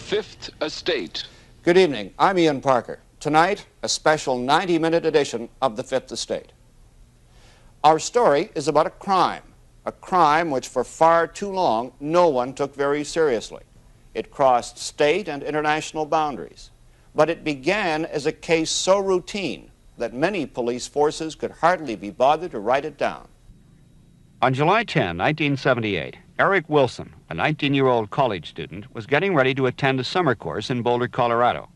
Fifth Estate. Good evening. I'm Ian Parker. Tonight, a special 90-minute edition of The Fifth Estate. Our story is about a crime which for far too long no one took very seriously. It crossed state and international boundaries, but it began as a case so routine that many police forces could hardly be bothered to write it down. On July 10, 1978, Eric Wilson, a 19-year-old college student, was getting ready to attend a summer course in Boulder, Colorado.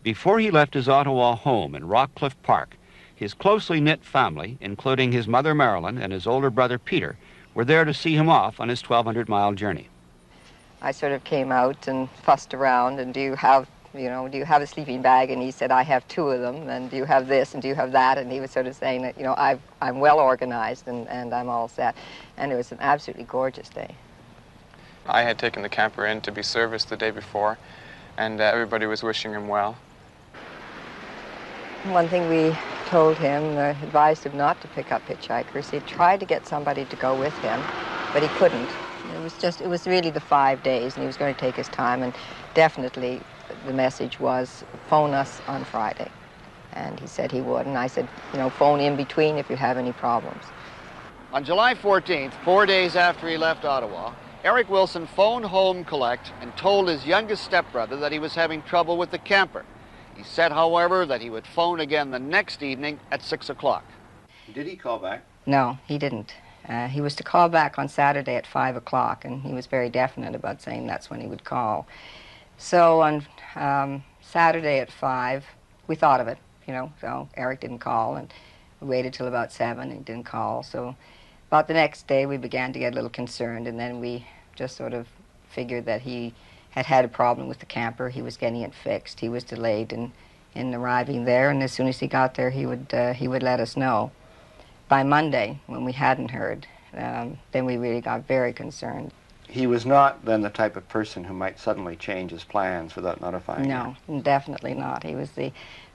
Before he left his Ottawa home in Rockcliffe Park, his closely knit family, including his mother Marilyn and his older brother Peter, were there to see him off on his 1,200-mile journey. I sort of came out and fussed around, and do you have a sleeping bag? And he said, I have 2 of them, and do you have this, and do you have that? And he was sort of saying that, I'm well organized and I'm all set. And it was an absolutely gorgeous day. I had taken the camper in to be serviced the day before, and everybody was wishing him well. One thing we told him, advised him not to pick up hitchhikers. He tried to get somebody to go with him, but he couldn't. It was really the 5 days, and he was going to take his time, and definitely the message was, phone us on Friday. And he said he would, and I said, phone in between if you have any problems. On July 14th, 4 days after he left Ottawa, Eric Wilson phoned Home Collect and told his youngest stepbrother that he was having trouble with the camper. He said, however, that he would phone again the next evening at 6 o'clock. Did he call back? No, he didn't. He was to call back on Saturday at 5 o'clock, and he was very definite about saying that's when he would call. So on Saturday at 5, we thought of it, so Eric didn't call, and we waited till about 7, and he didn't call. So about the next day, we began to get a little concerned, and then we just sort of figured that he had a problem with the camper. He was getting it fixed. He was delayed in arriving there, and as soon as he got there, he would let us know. By Monday, when we hadn't heard, then we really got very concerned. He was not then the type of person who might suddenly change his plans without notifying you? No, definitely not. He was the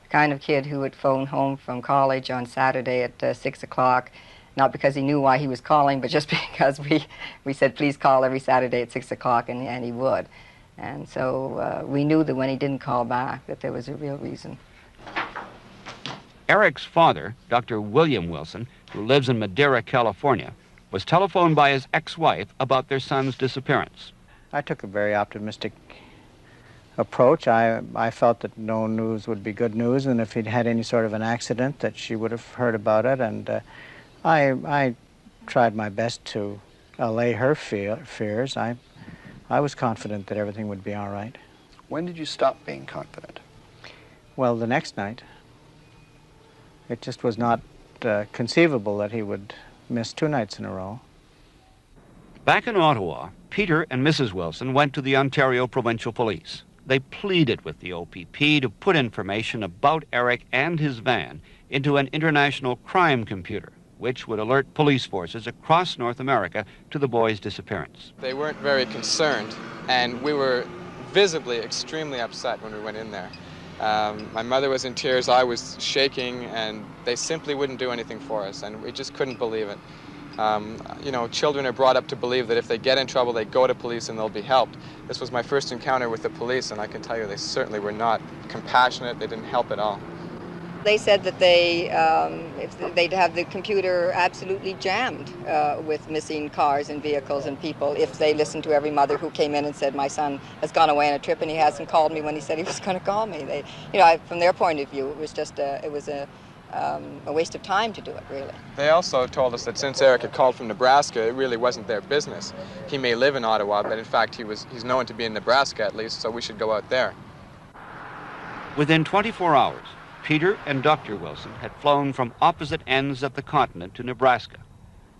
kind of kid who would phone home from college on Saturday at 6 o'clock, not because he knew why he was calling, but just because we said, please call every Saturday at 6 o'clock, and he would. And so we knew that when he didn't call back, that there was a real reason. Eric's father, Dr. William Wilson, who lives in Madera, California, was telephoned by his ex-wife about their son's disappearance. I took a very optimistic approach. I felt that no news would be good news, and if he'd had any sort of an accident, that she would have heard about it. And I tried my best to allay her fears. I was confident that everything would be all right. When did you stop being confident? Well, the next night. It just was not conceivable that he would miss 2 nights in a row. Back in Ottawa, Peter and Mrs. Wilson went to the Ontario Provincial Police. They pleaded with the OPP to put information about Eric and his van into an international crime computer, which would alert police forces across North America to the boy's disappearance. They weren't very concerned, and we were visibly extremely upset when we went in there. My mother was in tears, I was shaking, and they simply wouldn't do anything for us, and we just couldn't believe it. Children are brought up to believe that if they get in trouble, they go to police and they'll be helped. This was my first encounter with the police, and I can tell you they certainly were not compassionate. They didn't help at all. They said that they'd have the computer absolutely jammed with missing cars and vehicles and people if they listened to every mother who came in and said, my son has gone away on a trip and he hasn't called me when he said he was going to call me. From their point of view, it was just a waste of time to do it, really. They also told us that since Eric had called from Nebraska, it really wasn't their business. He may live in Ottawa, but in fact he's known to be in Nebraska at least, so we should go out there. Within 24 hours, Peter and Dr. Wilson had flown from opposite ends of the continent to Nebraska.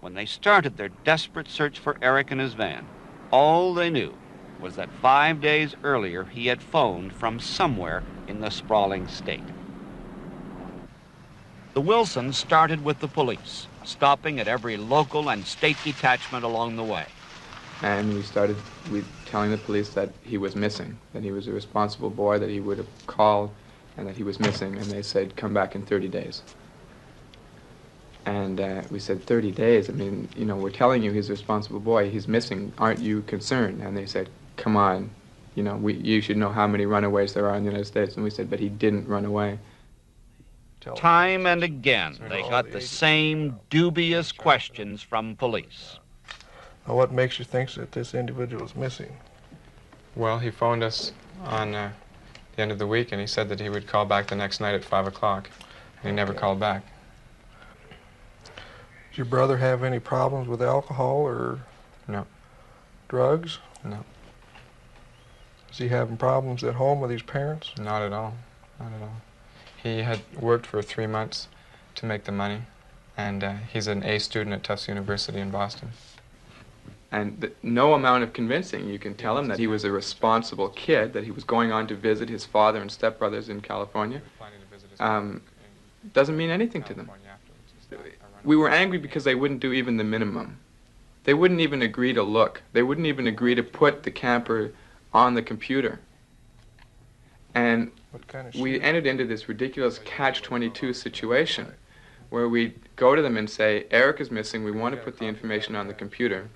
When they started their desperate search for Eric and his van, all they knew was that 5 days earlier he had phoned from somewhere in the sprawling state. The Wilsons started with the police, stopping at every local and state detachment along the way. And we started telling the police that he was missing, that he was a responsible boy, that he would have called, and that he was missing, and they said, come back in 30 days. And we said, 30 days? I mean, we're telling you he's a responsible boy, he's missing, aren't you concerned? And they said, come on, you know, you should know how many runaways there are in the United States. And we said, but he didn't run away. Time and again, they got the same dubious questions from police. Now, what makes you think that this individual is missing? Well, he phoned us on the end of the week, and he said that he would call back the next night at 5 o'clock, and he never called back. Does your brother have any problems with alcohol or No. drugs? No. Is he having problems at home with his parents? Not at all. Not at all. He had worked for 3 months to make the money, and he's an A student at Tufts University in Boston. And no amount of convincing, you can tell him that he was a responsible kid, that he was going on to visit his father and stepbrothers in California. Doesn't mean anything to them. We were angry because they wouldn't do even the minimum. They wouldn't even agree to look. They wouldn't even agree to put the camper on the computer. And we entered into this ridiculous catch-22 situation where we go to them and say, Eric is missing, we want to put the information on the computer.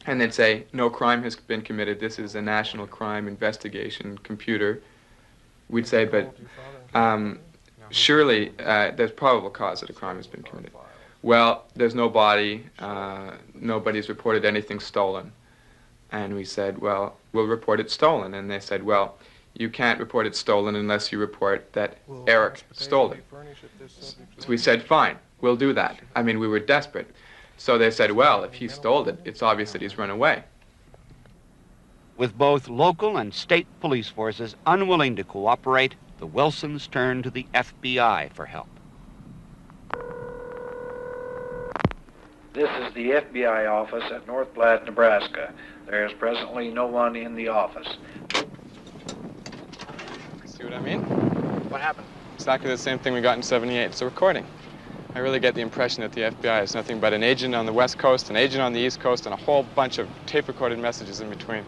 And then say, no crime has been committed, this is a national crime investigation computer. We'd say, but surely there's probable cause that a crime has been committed. Well, there's no body, nobody's reported anything stolen. And we said, well, we'll report it stolen. And they said, well, you can't report it stolen unless you report that Eric stole it. So we said, fine, we'll do that. I mean, we were desperate. So they said, well, if he stole it, it's obvious that he's run away. With both local and state police forces unwilling to cooperate, the Wilsons turned to the FBI for help. This is the FBI office at North Platte, Nebraska. There is presently no one in the office. See what I mean? What happened? Exactly the same thing we got in '78. It's a recording. I really get the impression that the FBI is nothing but an agent on the West Coast, an agent on the East Coast, and a whole bunch of tape-recorded messages in between.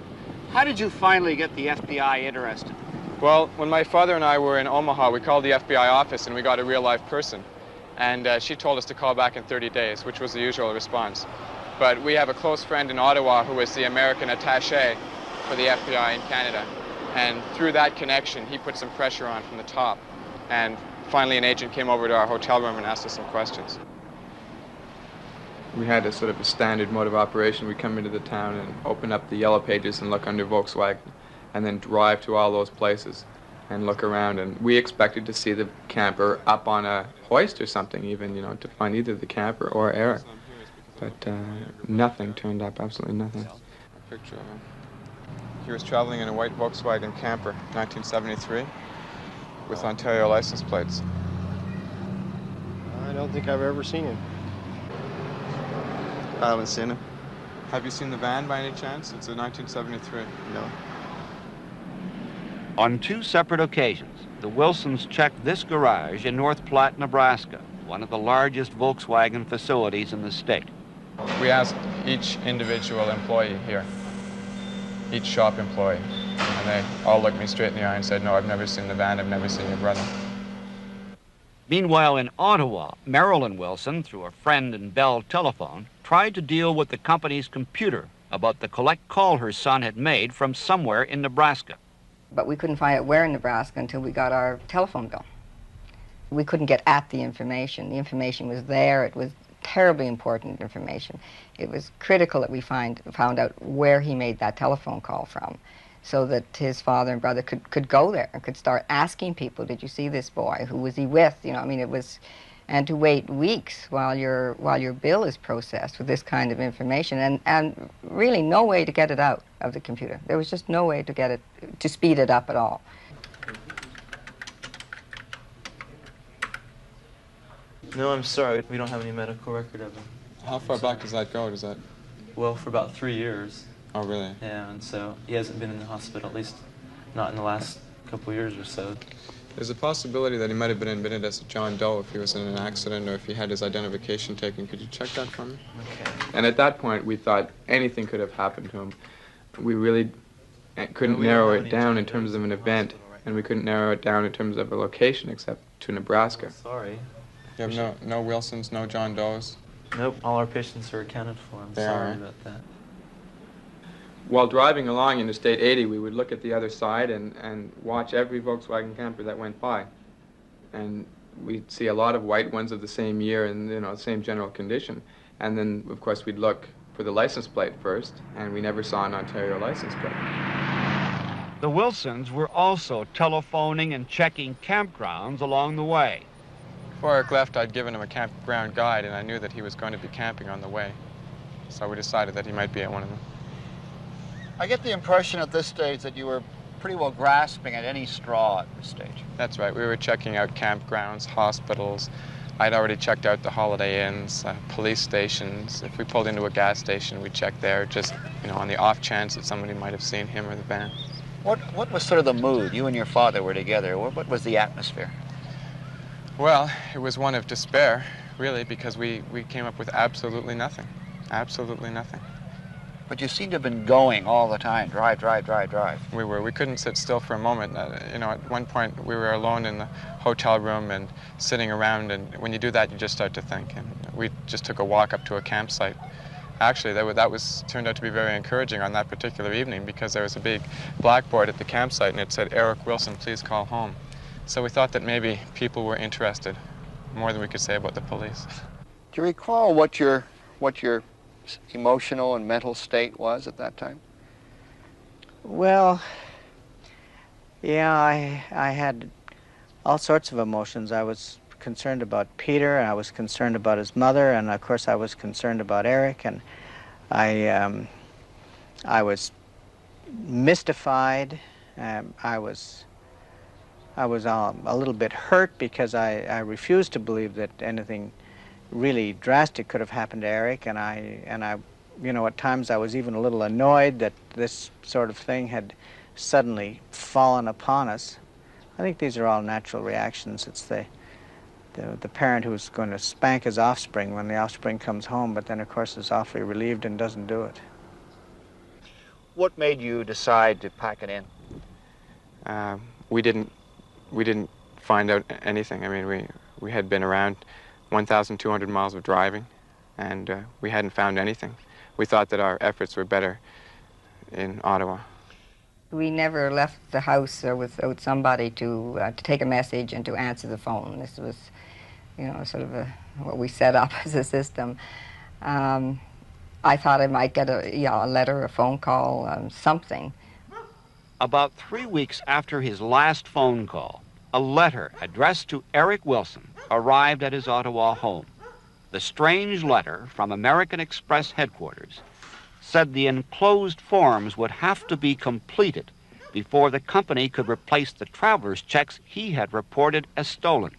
How did you finally get the FBI interested? Well, when my father and I were in Omaha, we called the FBI office and we got a real-life person. And she told us to call back in 30 days, which was the usual response. But we have a close friend in Ottawa who is the American attaché for the FBI in Canada. And through that connection, he put some pressure on from the top. And finally, an agent came over to our hotel room and asked us some questions. We had a sort of a standard mode of operation. We'd come into the town and open up the yellow pages and look under Volkswagen, and then drive to all those places and look around. And we expected to see the camper up on a hoist or something, even, you know, to find either the camper or Eric. But nothing turned up, absolutely nothing. A picture of him. He was traveling in a white Volkswagen camper, 1973. With Ontario license plates. I don't think I've ever seen him. I haven't seen him. Have you seen the van by any chance? It's a 1973. No. On 2 separate occasions, the Wilsons checked this garage in North Platte, Nebraska, one of the largest Volkswagen facilities in the state. We asked each individual employee here, each shop employee, and they all looked me straight in the eye and said, no, I've never seen the van, I've never seen your brother. Meanwhile, in Ottawa, Marilyn Wilson, through a friend in Bell Telephone, tried to deal with the company's computer about the collect call her son had made from somewhere in Nebraska. But we couldn't find out where in Nebraska until we got our telephone bill. We couldn't get at the information. The information was there. It was terribly important information. It was critical that we found out where he made that telephone call from, so that his father and brother could go there and could start asking people, did you see this boy? Who was he with? You know, I mean, it was, and to wait weeks while your bill is processed with this kind of information, and really no way to get it out of the computer. There was just no way to get it, to speed it up at all. No, I'm sorry. We don't have any medical record of him. How far back does that go? Well, for about 3 years. Oh, really? Yeah, and so he hasn't been in the hospital, at least not in the last couple years or so. There's a possibility that he might have been admitted as a John Doe if he was in an accident or if he had his identification taken. Could you check that for me? Okay. And at that point, we thought anything could have happened to him. We really couldn't narrow it down in terms of an event, and we couldn't narrow it down in terms of a location except to Nebraska. Sorry. You have no Wilsons, no John Does? Nope, all our patients are accounted for. I'm sorry about that. while driving along Interstate 80, we would look at the other side and watch every Volkswagen camper that went by. And we'd see a lot of white ones of the same year and, you know, the same general condition. And then, of course, we'd look for the license plate first, and we never saw an Ontario license plate. The Wilsons were also telephoning and checking campgrounds along the way. Before Eric left, I'd given him a campground guide, and I knew that he was going to be camping on the way. So we decided that he might be at one of them. I get the impression at this stage that you were pretty well grasping at any straw at this stage. That's right. We were checking out campgrounds, hospitals. I'd already checked out the Holiday Inns, police stations. If we pulled into a gas station, we'd check there, just, you know, on the off chance that somebody might have seen him or the van. What was sort of the mood? You and your father were together. What was the atmosphere? Well, it was one of despair, really, because we came up with absolutely nothing. Absolutely nothing. But you seem to have been going all the time. Drive, drive, drive, drive. We were. We couldn't sit still for a moment. You know, at one point we were alone in the hotel room and sitting around, and when you do that, you just start to think. And we just took a walk up to a campsite. Actually, that turned out to be very encouraging on that particular evening, because there was a big blackboard at the campsite, and it said, "Eric Wilson, please call home." So we thought that maybe people were interested, more than we could say about the police. Do you recall what your emotional and mental state was at that time? Well, yeah, I had all sorts of emotions. I was concerned about Peter, and I was concerned about his mother, and of course I was concerned about Eric, and I was mystified. I was a little bit hurt because I refused to believe that anything really drastic could have happened to Eric, and I, you know, at times I was even a little annoyed that this sort of thing had suddenly fallen upon us. I think these are all natural reactions. It's the parent who's going to spank his offspring when the offspring comes home, but then of course is awfully relieved and doesn't do it. What made you decide to pack it in? We didn't find out anything. I mean, we had been around 1,200 miles of driving, and we hadn't found anything. We thought that our efforts were better in Ottawa. We never left the house without somebody to take a message and to answer the phone. This was, you know, sort of what we set up as a system. I thought I might get a letter, a phone call, something. About 3 weeks after his last phone call, a letter addressed to Eric Wilson arrived at his Ottawa home. The strange letter from American Express headquarters said the enclosed forms would have to be completed before the company could replace the traveler's checks he had reported as stolen.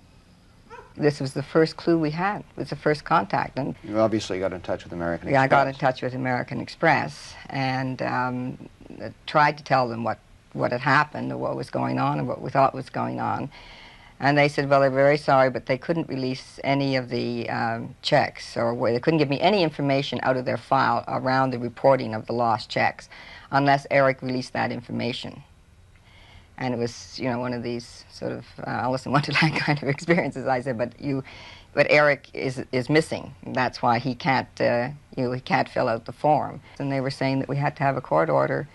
This was the first clue we had. It was the first contact. And you obviously got in touch with American Express. Yeah, I got in touch with American Express and tried to tell them what had happened, or what was going on, and what we thought was going on. And they said, well, they're very sorry, but they couldn't release any of the checks, or they couldn't give me any information out of their file around the reporting of the lost checks unless Eric released that information. And it was, you know, one of these sort of Alice in Wonderland kind of experiences. I said, but Eric is missing. That's why he can't, he can't fill out the form. And they were saying that we had to have a court order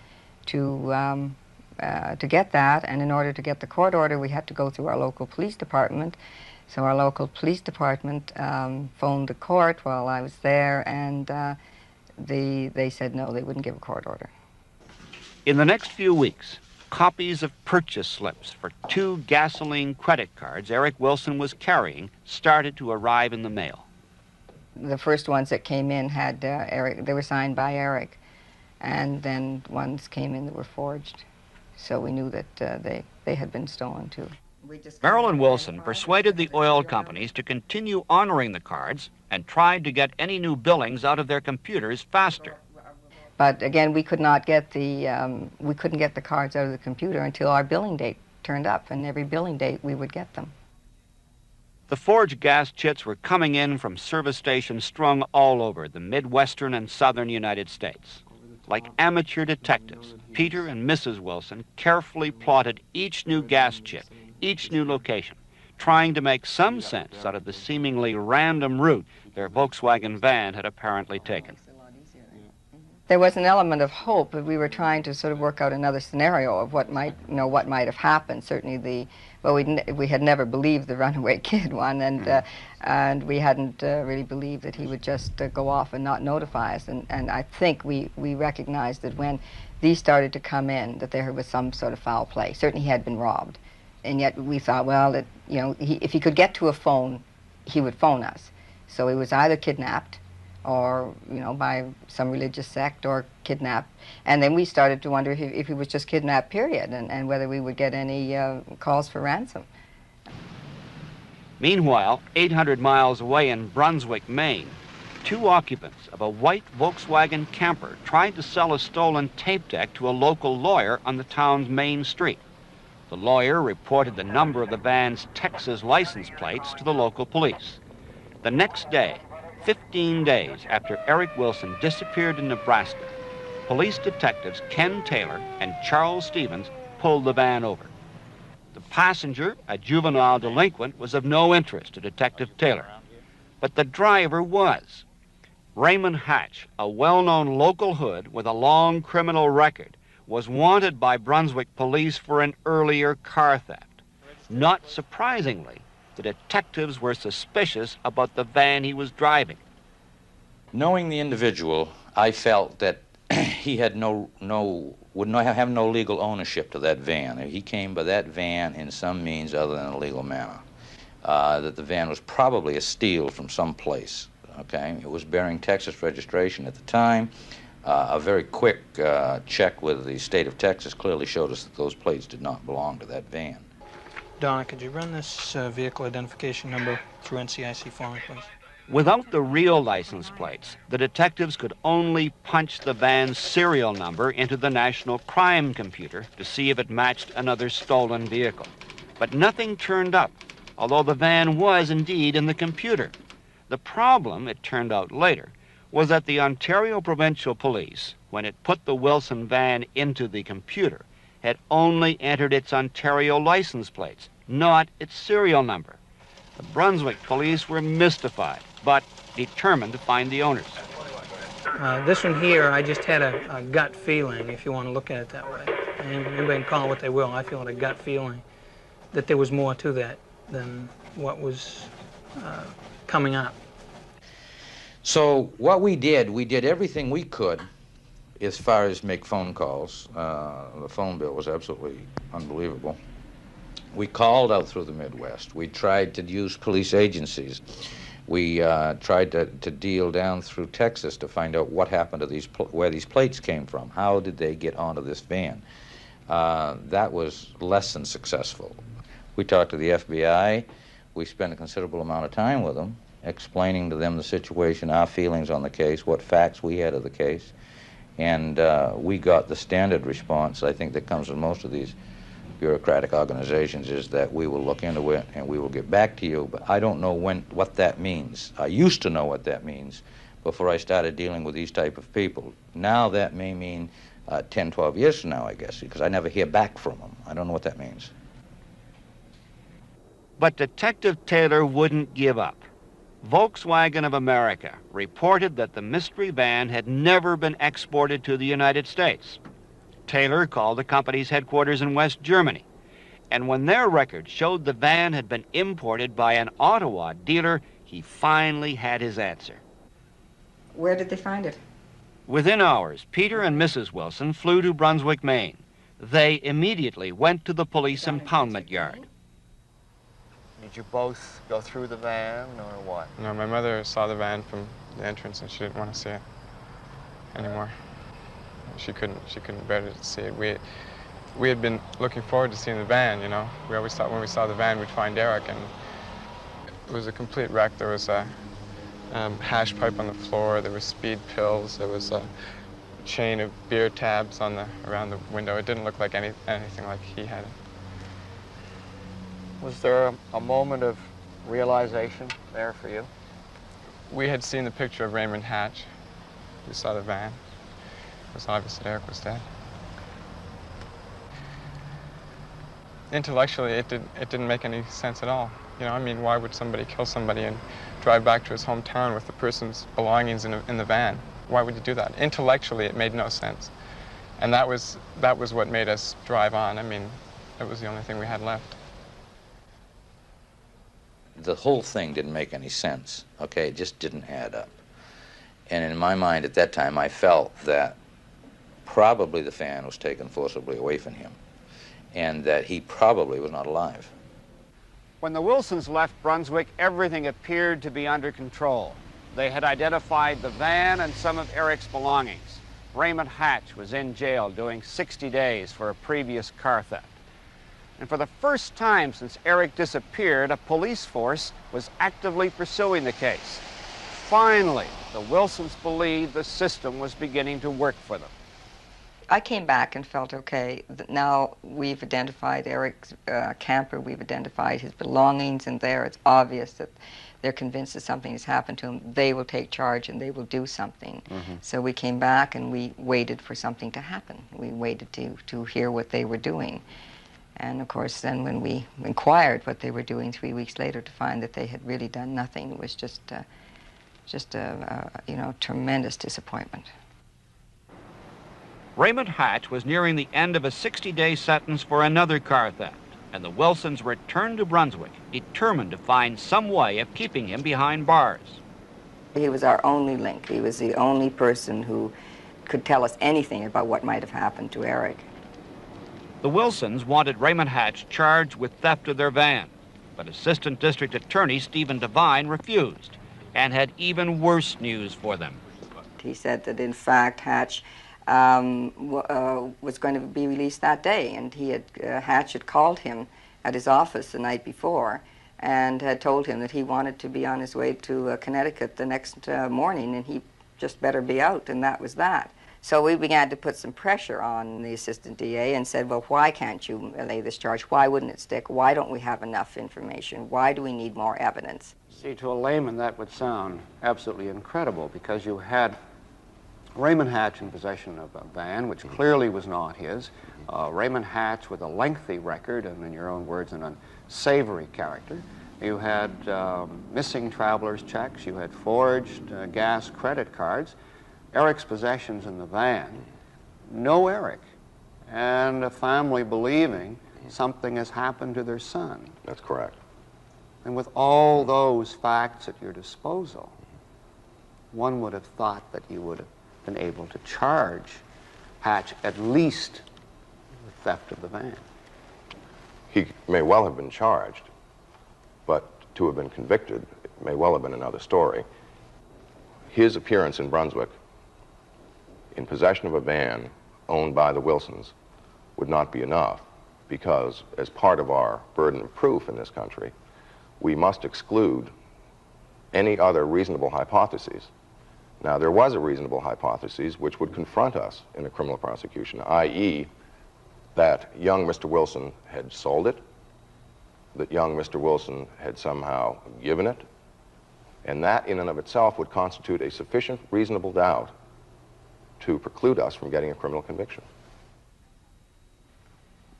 to get that, and in order to get the court order, we had to go through our local police department. So our local police department phoned the court while I was there, and they said no, they wouldn't give a court order. In the next few weeks, copies of purchase slips for 2 gasoline credit cards Eric Wilson was carrying started to arrive in the mail. The first ones that came in had Eric, they were signed by Eric, and then ones came in that were forged. So we knew that they had been stolen too. Marilyn Wilson persuaded the oil companies to continue honoring the cards and tried to get any new billings out of their computers faster. But again, we could not get we couldn't get the cards out of the computer until our billing date turned up, and every billing date we would get them. The forged gas chits were coming in from service stations strung all over the Midwestern and Southern United States. Like amateur detectives, Peter and Mrs. Wilson carefully plotted each new gas chit, each new location, trying to make some sense out of the seemingly random route their Volkswagen van had apparently taken. There was an element of hope, but we were trying to sort of work out another scenario of what might, what might have happened. Certainly we had never believed the runaway kid one, and we hadn't really believed that he would just go off and not notify us. And I think we recognized that when these started to come in, that there was some sort of foul play. Certainly he had been robbed, and yet we thought, well, that if he could get to a phone, he would phone us. So he was either kidnapped, or by some religious sect, or kidnapped. And then we started to wonder if he was just kidnapped, period, and whether we would get any calls for ransom. Meanwhile, 800 miles away in Brunswick, Maine, 2 occupants of a white Volkswagen camper tried to sell a stolen tape deck to a local lawyer on the town's main street. The lawyer reported the number of the van's Texas license plates to the local police. The next day, 15 days after Eric Wilson disappeared in Nebraska, police detectives Ken Taylor and Charles Stevens pulled the van over. The passenger, a juvenile delinquent, was of no interest to Detective Taylor, but the driver was. Raymond Hatch, a well-known local hood with a long criminal record, was wanted by Brunswick police for an earlier car theft. Not surprisingly, the detectives were suspicious about the van he was driving. Knowing the individual, I felt that he had would not have no legal ownership to that van. He came by that van in some means other than a legal manner. That the van was probably a steal from some place. Okay, it was bearing Texas registration at the time. A very quick check with the state of Texas clearly showed us that those plates did not belong to that van. Donna, could you run this vehicle identification number through NCIC for me, please? Without the real license plates, the detectives could only punch the van's serial number into the National Crime Computer to see if it matched another stolen vehicle. But nothing turned up, although the van was indeed in the computer. The problem, it turned out later, was that the Ontario Provincial Police, when it put the Wilson van into the computer, had only entered its Ontario license plates, not its serial number. The Brunswick police were mystified, but determined to find the owners. This one here, I just had a gut feeling, if you want to look at it that way. And anybody can call it what they will. I feel a gut feeling that there was more to that than what was coming up. So what we did everything we could as far as make phone calls. The phone bill was absolutely unbelievable. We called out through the Midwest. We tried to use police agencies. We tried to deal down through Texas to find out what happened to where these plates came from. How did they get onto this van? That was less than successful. We talked to the FBI. We spent a considerable amount of time with them, explaining to them the situation, our feelings on the case, what facts we had of the case. And we got the standard response, I think, that comes with most of these bureaucratic organizations, is that we will look into it and we will get back to you. But I don't know what that means. I used to know what that means before I started dealing with these type of people. Now that may mean 10, 12 years from now, I guess, because I never hear back from them. I don't know what that means. But Detective Taylor wouldn't give up. Volkswagen of America reported that the mystery van had never been exported to the United States. Taylor called the company's headquarters in West Germany, and when their record showed the van had been imported by an Ottawa dealer, he finally had his answer. Where did they find it? Within hours, Peter and Mrs. Wilson flew to Brunswick, Maine. They immediately went to the police impoundment yard. Did you both go through the van, or what? No, my mother saw the van from the entrance and she didn't want to see it anymore. She couldn't bear to see it. We had been looking forward to seeing the van, you know. We always thought when we saw the van we'd find Eric, and it was a complete wreck. There was a hash pipe on the floor, there were speed pills, there was a chain of beer tabs around the window. It didn't look like anything like he had it. Was there a moment of realization there for you? We had seen the picture of Raymond Hatch. We saw the van. It was obvious that Eric was dead. Intellectually, it didn't make any sense at all. You know, I mean, why would somebody kill somebody and drive back to his hometown with the person's belongings in the van? Why would you do that? Intellectually, it made no sense. And that was what made us drive on. I mean, it was the only thing we had left. The whole thing didn't make any sense, okay? It just didn't add up. And in my mind at that time, I felt that probably the fan was taken forcibly away from him and that he probably was not alive. When the Wilsons left Brunswick, everything appeared to be under control. They had identified the van and some of Eric's belongings. Raymond Hatch was in jail doing 60 days for a previous car theft. And for the first time since Eric disappeared, a police force was actively pursuing the case. Finally, the Wilsons believed the system was beginning to work for them. I came back and felt, okay, now we've identified Eric's camper, we've identified his belongings, and there it's obvious that they're convinced that something has happened to him. They will take charge and they will do something. So we came back and we waited for something to happen. We waited to hear what they were doing. And of course, then when we inquired what they were doing 3 weeks later, to find that they had really done nothing, it was just a tremendous disappointment. Raymond Hatch was nearing the end of a 60-day sentence for another car theft, and the Wilsons returned to Brunswick, determined to find some way of keeping him behind bars. He was our only link. He was the only person who could tell us anything about what might have happened to Eric. The Wilsons wanted Raymond Hatch charged with theft of their van, but Assistant District Attorney Stephen Devine refused and had even worse news for them. He said that, in fact, Hatch was going to be released that day, and Hatch had called him at his office the night before and had told him that he wanted to be on his way to Connecticut the next morning, and he just better be out, and that was that. So we began to put some pressure on the assistant DA and said, well, why can't you lay this charge? Why wouldn't it stick? Why don't we have enough information? Why do we need more evidence? See, to a layman, that would sound absolutely incredible, because you had Raymond Hatch in possession of a van, which clearly was not his. Raymond Hatch with a lengthy record, and in your own words, an unsavory character. You had missing traveler's checks. You had forged gas credit cards. Eric's possessions in the van, no Eric, and a family believing something has happened to their son. That's correct. And with all those facts at your disposal, one would have thought that you would have been able to charge Hatch at least with theft of the van. He may well have been charged, but to have been convicted, it may well have been another story. His appearance in Brunswick in possession of a van owned by the Wilsons would not be enough, because as part of our burden of proof in this country, we must exclude any other reasonable hypotheses. Now, there was a reasonable hypothesis which would confront us in a criminal prosecution, i.e., that young Mr. Wilson had sold it, that young Mr. Wilson had somehow given it, and that in and of itself would constitute a sufficient reasonable doubt to preclude us from getting a criminal conviction.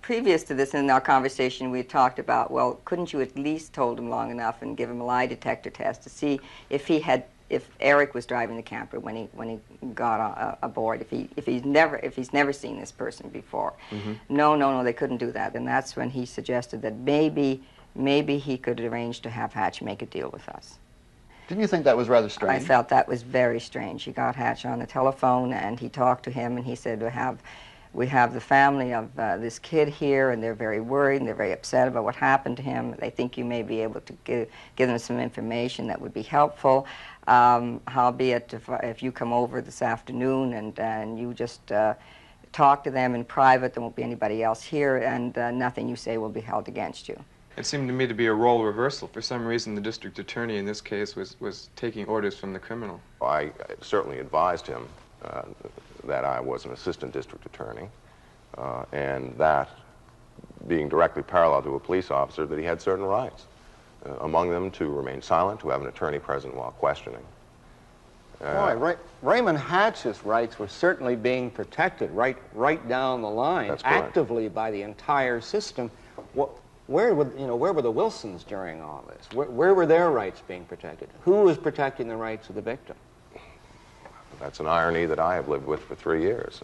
Previous to this, in our conversation, we talked about, well, couldn't you at least hold him long enough and give him a lie detector test to see if Eric was driving the camper when he got aboard, if he's never seen this person before. No, they couldn't do that, and that's when he suggested that maybe he could arrange to have Hatch make a deal with us. Didn't you think that was rather strange? I felt that was very strange. He got Hatch on the telephone and he talked to him, and he said, we have the family of this kid here, and they're very worried and they're very upset about what happened to him. They think you may be able to give them some information that would be helpful. Howbeit, if you come over this afternoon and you just talk to them in private, there won't be anybody else here, and nothing you say will be held against you. It seemed to me to be a role reversal. For some reason, the district attorney in this case was taking orders from the criminal. I certainly advised him that I was an assistant district attorney, and that, being directly parallel to a police officer, that he had certain rights, among them to remain silent, to have an attorney present while questioning. Boy, Raymond Hatch's rights were certainly being protected right down the line, actively by the entire system. Where were the Wilsons during all this? Where were their rights being protected? Who was protecting the rights of the victim? That's an irony that I have lived with for 3 years.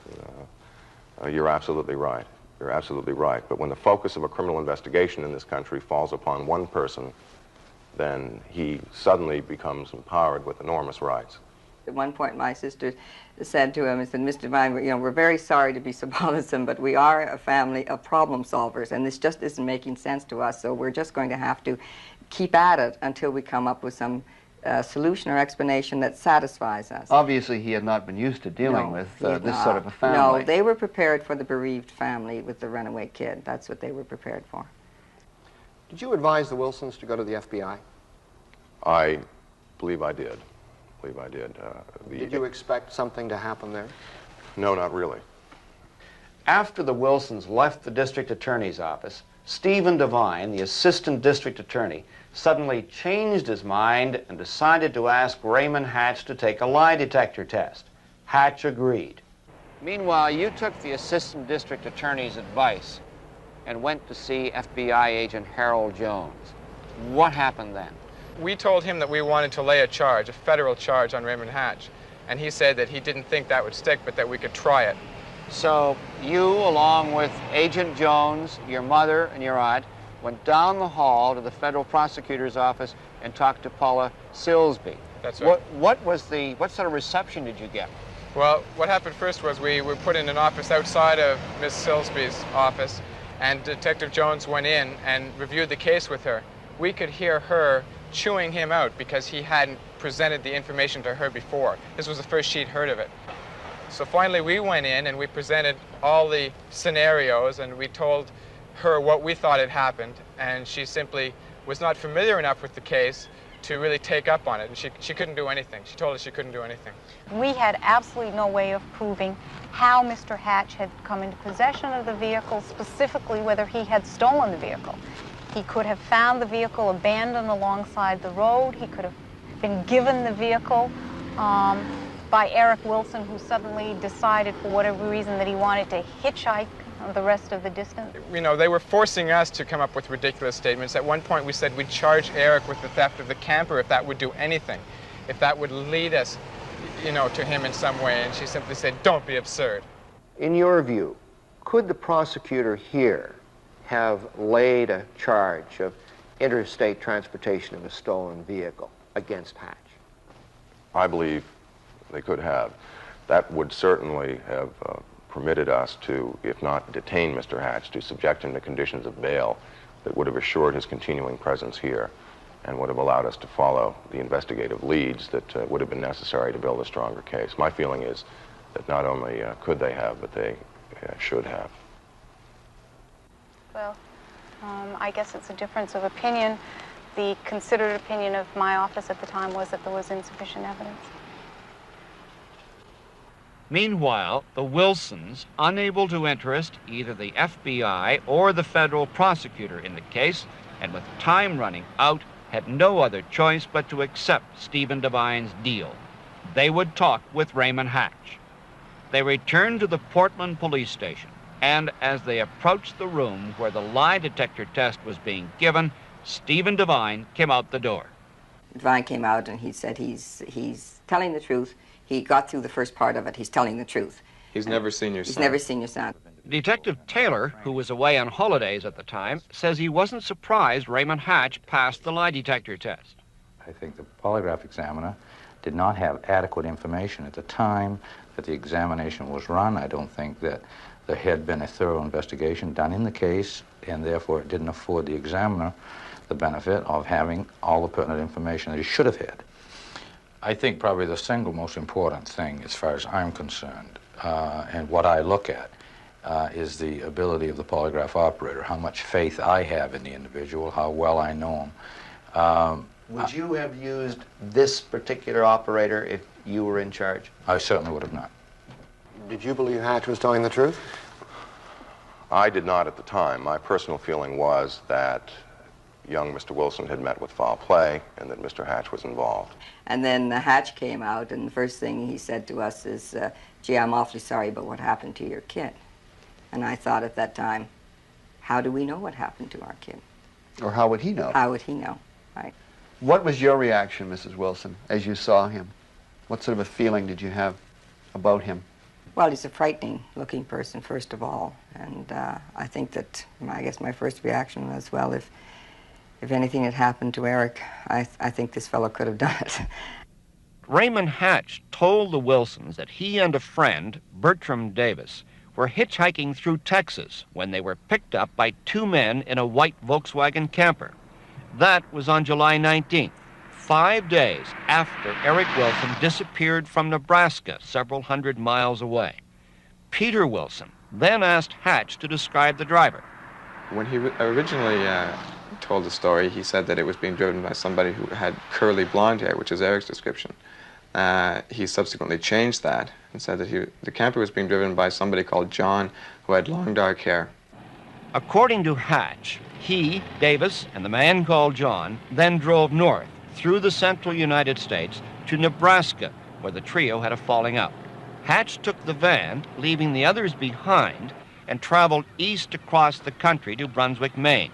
And, you're absolutely right. You're absolutely right. But when the focus of a criminal investigation in this country falls upon one person, then he suddenly becomes empowered with enormous rights. At one point, my sister said to him, "I said, Mr. Devine, we're very sorry to be so bothersome, but we are a family of problem solvers, and this just isn't making sense to us, so we're just going to have to keep at it until we come up with some solution or explanation that satisfies us." Obviously, he had not been used to dealing with this sort of a family. No, they were prepared for the bereaved family with the runaway kid. That's what they were prepared for. Did you advise the Wilsons to go to the FBI? I believe I did. Did you expect something to happen there? No, not really. After the Wilsons left the district attorney's office, Stephen Devine, the assistant district attorney, suddenly changed his mind and decided to ask Raymond Hatch to take a lie detector test. Hatch agreed. Meanwhile, you took the assistant district attorney's advice and went to see FBI agent Harold Jones. What happened then? We told him that we wanted to lay a charge, a federal charge, on Raymond Hatch. And he said that he didn't think that would stick, but that we could try it. So you, along with Agent Jones, your mother, and your aunt, went down the hall to the federal prosecutor's office and talked to Paula Silsby. That's right. What sort of reception did you get? Well, what happened first was we were put in an office outside of Miss Silsby's office, and Detective Jones went in and reviewed the case with her. We could hear her chewing him out because he hadn't presented the information to her before. This was the first she'd heard of it. So finally we went in and we presented all the scenarios and we told her what we thought had happened, and she simply was not familiar enough with the case to really take up on it, and she couldn't do anything. She told us she couldn't do anything. We had absolutely no way of proving how Mr. Hatch had come into possession of the vehicle, specifically whether he had stolen the vehicle. He could have found the vehicle abandoned alongside the road. He could have been given the vehicle by Eric Wilson, who suddenly decided for whatever reason that he wanted to hitchhike the rest of the distance. You know, they were forcing us to come up with ridiculous statements. At one point we said we'd charge Eric with the theft of the camper if that would do anything, if that would lead us, you know, to him in some way, and she simply said, "Don't be absurd." In your view, could the prosecutor here have laid a charge of interstate transportation of a stolen vehicle against Hatch? I believe they could have. That would certainly have permitted us to, if not detain Mr. Hatch, to subject him to conditions of bail that would have assured his continuing presence here and would have allowed us to follow the investigative leads that would have been necessary to build a stronger case. My feeling is that not only could they have, but they should have. Well, I guess it's a difference of opinion. The considered opinion of my office at the time was that there was insufficient evidence. Meanwhile, the Wilsons, unable to interest either the FBI or the federal prosecutor in the case, and with time running out, had no other choice but to accept Stephen Devine's deal. They would talk with Raymond Hatch. They returned to the Portland police station, and as they approached the room where the lie detector test was being given, Stephen Devine came out the door. Devine came out and he said he's telling the truth. He got through the first part of it. He's telling the truth. He's never seen your son. He's never seen your son. Detective Taylor, who was away on holidays at the time, says he wasn't surprised Raymond Hatch passed the lie detector test. I think the polygraph examiner did not have adequate information at the time that the examination was run. I don't think that there had been a thorough investigation done in the case, and therefore it didn't afford the examiner the benefit of having all the pertinent information that he should have had. I think probably the single most important thing, as far as I'm concerned, and what I look at, is the ability of the polygraph operator, how much faith I have in the individual, how well I know him. Would you have used this particular operator if you were in charge? I certainly would have not. Did you believe Hatch was telling the truth? I did not at the time. My personal feeling was that young Mr. Wilson had met with foul play and that Mr. Hatch was involved. And then Hatch came out, and the first thing he said to us is, "Gee, I'm awfully sorry, but what happened to your kid?" And I thought at that time, how do we know what happened to our kid? Or how would he know? How would he know, right? What was your reaction, Mrs. Wilson, as you saw him? What sort of a feeling did you have about him? Well, he's a frightening-looking person, first of all, and I think that I guess my first reaction was, well, if anything had happened to Eric, I think this fellow could have done it. Raymond Hatch told the Wilsons that he and a friend, Bertram Davis, were hitchhiking through Texas when they were picked up by two men in a white Volkswagen camper. That was on July 19th, 5 days after Eric Wilson disappeared from Nebraska, several hundred miles away. Peter Wilson then asked Hatch to describe the driver. When he originally told the story, he said that it was being driven by somebody who had curly blonde hair, which is Eric's description. He subsequently changed that and said that the camper was being driven by somebody called John, who had long dark hair. According to Hatch, he, Davis, and the man called John then drove north through the central United States to Nebraska, where the trio had a falling out. Hatch took the van, leaving the others behind, and traveled east across the country to Brunswick, Maine.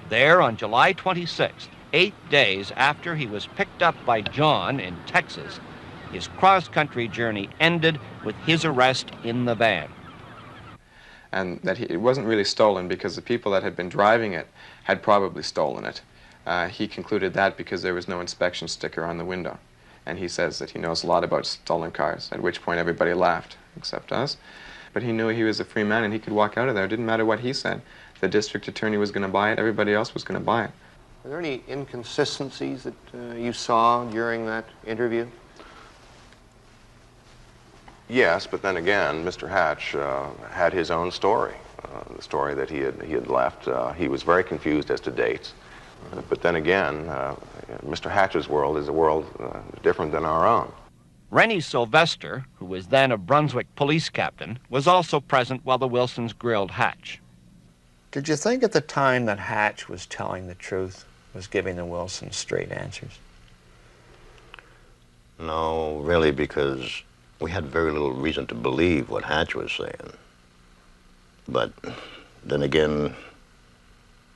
There, on July 26th, 8 days after he was picked up by John in Texas, his cross-country journey ended with his arrest in the van. And that it wasn't really stolen because the people that had been driving it had probably stolen it. He concluded that because there was no inspection sticker on the window. And he says that he knows a lot about stolen cars, at which point everybody laughed, except us. But he knew he was a free man and he could walk out of there. It didn't matter what he said. The district attorney was going to buy it, everybody else was going to buy it. Are there any inconsistencies that you saw during that interview? Yes, but then again, Mr. Hatch had his own story, the story that he had left. He was very confused as to dates. But then again, Mr. Hatch's world is a world different than our own. Rennie Sylvester, who was then a Brunswick police captain, was also present while the Wilsons grilled Hatch. Did you think at the time that Hatch was telling the truth, was giving the Wilsons straight answers? No, really, because we had very little reason to believe what Hatch was saying. But then again,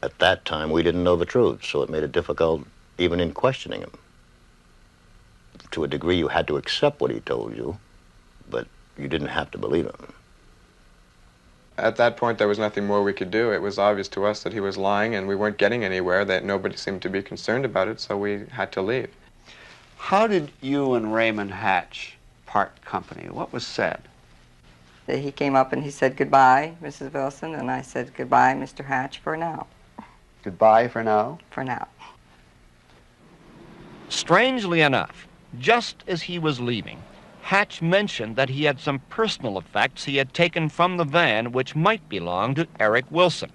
at that time, we didn't know the truth, so it made it difficult even in questioning him. To a degree, you had to accept what he told you, but you didn't have to believe him. At that point, there was nothing more we could do. It was obvious to us that he was lying and we weren't getting anywhere, that nobody seemed to be concerned about it, so we had to leave. How did you and Raymond Hatch part company? What was said? He came up and he said, "Goodbye, Mrs. Wilson," and I said, "Goodbye, Mr. Hatch, for now." Goodbye for now? For now. Strangely enough, just as he was leaving, Hatch mentioned that he had some personal effects he had taken from the van which might belong to Eric Wilson.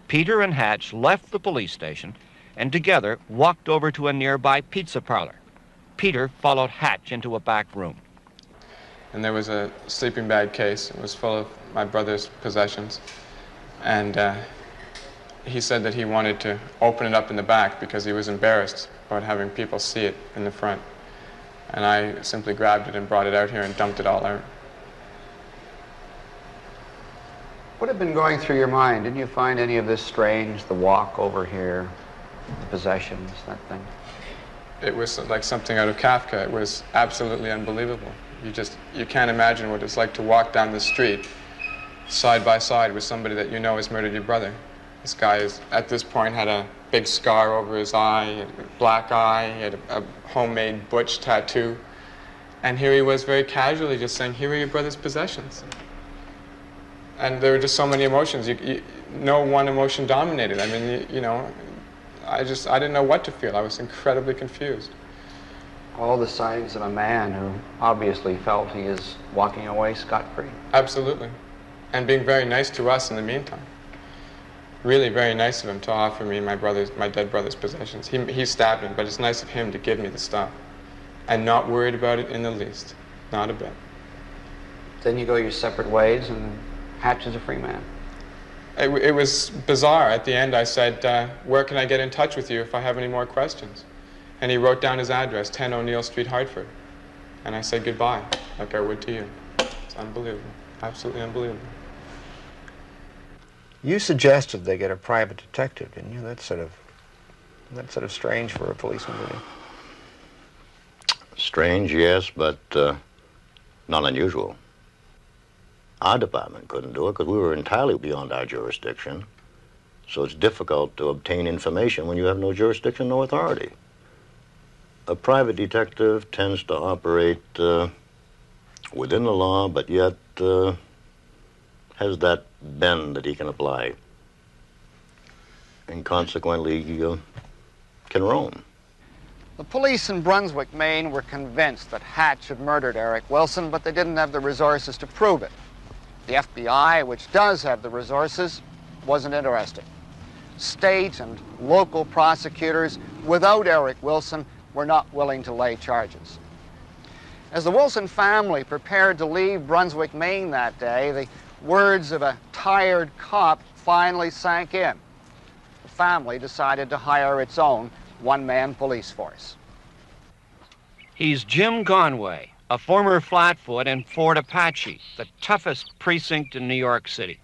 Peter and Hatch left the police station and together walked over to a nearby pizza parlor. Peter followed Hatch into a back room. And there was a sleeping bag case. It was full of my brother's possessions. And he said that he wanted to open it up in the back because he was embarrassed about having people see it in the front. And I simply grabbed it and brought it out here and dumped it all out. What had been going through your mind? Didn't you find any of this strange? The walk over here, the possessions, that thing? It was like something out of Kafka. It was absolutely unbelievable. You can't imagine what it's like to walk down the street side by side with somebody that you know has murdered your brother. This guy is, at this point, had a big scar over his eye, a black eye, he had a homemade butch tattoo. And here he was very casually just saying, "Here are your brother's possessions." And there were just so many emotions. No one emotion dominated. I mean, you know, I didn't know what to feel. I was incredibly confused. All the signs of a man who obviously felt he is walking away scot-free. Absolutely. And being very nice to us in the meantime. Really very nice of him to offer me my dead brother's possessions. He stabbed him, but it's nice of him to give me the stuff. And not worried about it in the least. Not a bit. Then you go your separate ways and Hatch is a free man. It was bizarre. At the end I said, "Where can I get in touch with you if I have any more questions?" And he wrote down his address, 10 O'Neill Street, Hartford. And I said goodbye, like I would to you. It's unbelievable. Absolutely unbelievable. You suggested they get a private detective, didn't you? That's sort of strange for a policeman to do. Strange, yes, but not unusual. Our department couldn't do it because we were entirely beyond our jurisdiction. So it's difficult to obtain information when you have no jurisdiction, no authority. A private detective tends to operate within the law, but yet has that bend that he can apply. And consequently, can roam. The police in Brunswick, Maine were convinced that Hatch had murdered Eric Wilson, but they didn't have the resources to prove it. The FBI, which does have the resources, wasn't interested. State and local prosecutors, without Eric Wilson, were not willing to lay charges. As the Wilson family prepared to leave Brunswick, Maine that day, the words of a tired cop finally sank in. The family decided to hire its own one-man police force. He's Jim Conway, a former flatfoot in Fort Apache, the toughest precinct in New York City.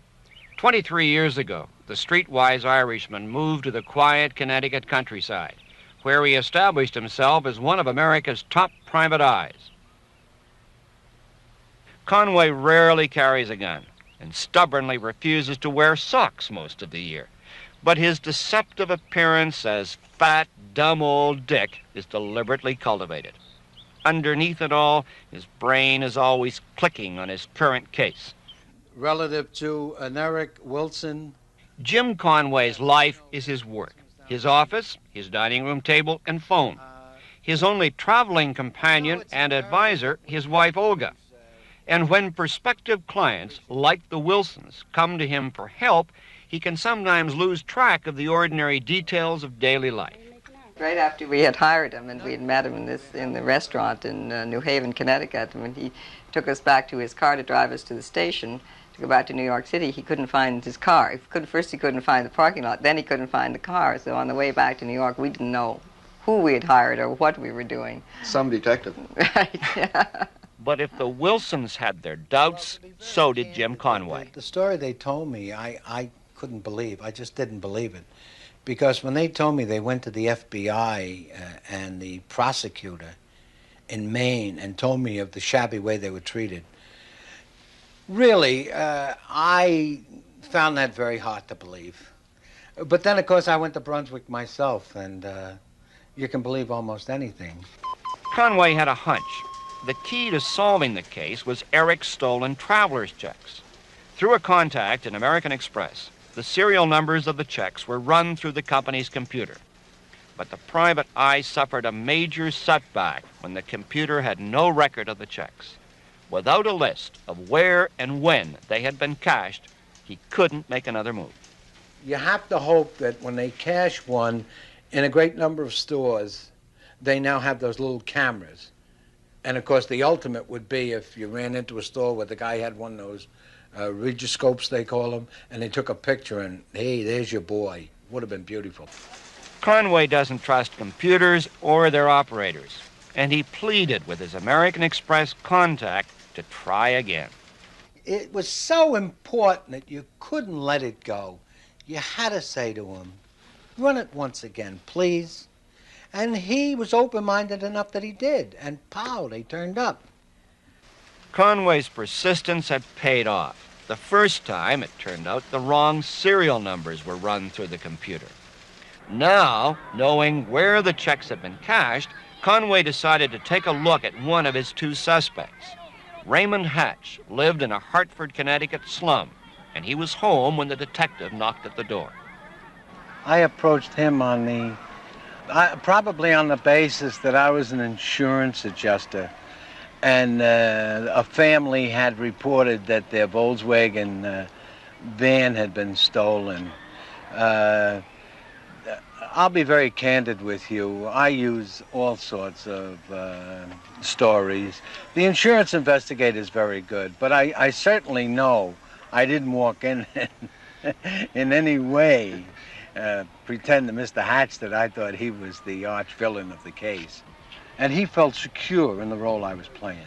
23 years ago, the streetwise Irishman moved to the quiet Connecticut countryside, where he established himself as one of America's top private eyes. Conway rarely carries a gun and stubbornly refuses to wear socks most of the year. But his deceptive appearance as fat, dumb old Dick is deliberately cultivated. Underneath it all, his brain is always clicking on his current case. Relative to an Eric Wilson? Jim Conway's life is his work. His office, his dining room table, and phone. His only traveling companion and advisor, his wife Olga. And when prospective clients, like the Wilsons, come to him for help, he can sometimes lose track of the ordinary details of daily life. Right after we had hired him and we had met him in the restaurant in New Haven, Connecticut, when he took us back to his car to drive us to the station to go back to New York City, he couldn't find his car. First he couldn't find the parking lot, then he couldn't find the car. So on the way back to New York, we didn't know who we had hired or what we were doing. Some detective. Right, yeah. But if the Wilsons had their doubts, so did Jim Conway. The story they told me, I couldn't believe. I just didn't believe it. Because when they told me they went to the FBI and the prosecutor in Maine and told me of the shabby way they were treated, really, I found that very hard to believe. But then, of course, I went to Brunswick myself, and you can believe almost anything. Conway had a hunch. The key to solving the case was Eric's stolen traveler's checks. Through a contact in American Express, the serial numbers of the checks were run through the company's computer. But the private eye suffered a major setback when the computer had no record of the checks. Without a list of where and when they had been cashed, he couldn't make another move. You have to hope that when they cash one in a great number of stores, they now have those little cameras. And of course, the ultimate would be if you ran into a store where the guy had one of those regiscopes, they call them, and they took a picture and, hey, there's your boy. Would have been beautiful. Conway doesn't trust computers or their operators, and he pleaded with his American Express contact to try again. It was so important that you couldn't let it go. You had to say to him, run it once again, please. And he was open-minded enough that he did, and pow, they turned up. Conway's persistence had paid off. The first time, it turned out, the wrong serial numbers were run through the computer. Now, knowing where the checks had been cashed, Conway decided to take a look at one of his two suspects. Raymond Hatch lived in a Hartford, Connecticut slum, and he was home when the detective knocked at the door. I approached him on probably on the basis that I was an insurance adjuster. And a family had reported that their Volkswagen van had been stolen. I'll be very candid with you. I use all sorts of stories. The insurance investigator is very good, but I certainly know I didn't walk in in any way pretend to Mr. Hatch that I thought he was the arch villain of the case. And he felt secure in the role I was playing.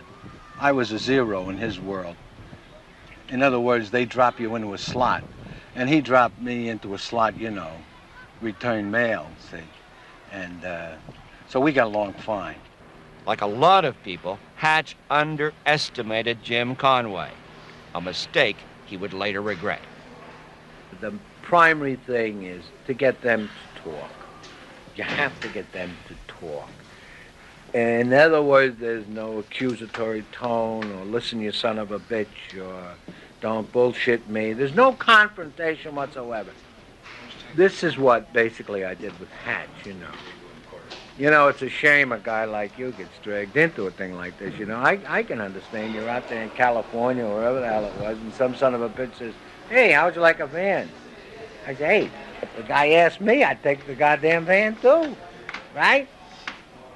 I was a zero in his world. In other words, they drop you into a slot. And he dropped me into a slot, you know, return mail, see. And so we got along fine. Like a lot of people, Hatch underestimated Jim Conway, a mistake he would later regret. The primary thing is to get them to talk. You have to get them to talk. In other words, there's no accusatory tone or listen, you son of a bitch, or don't bullshit me. There's no confrontation whatsoever. This is what basically I did with Hatch, you know. You know, it's a shame a guy like you gets dragged into a thing like this, you know. I can understand you're out there in California or wherever the hell it was, and some son of a bitch says, hey, how'd you like a van? I say, hey, if the guy asked me, I'd take the goddamn van too, right?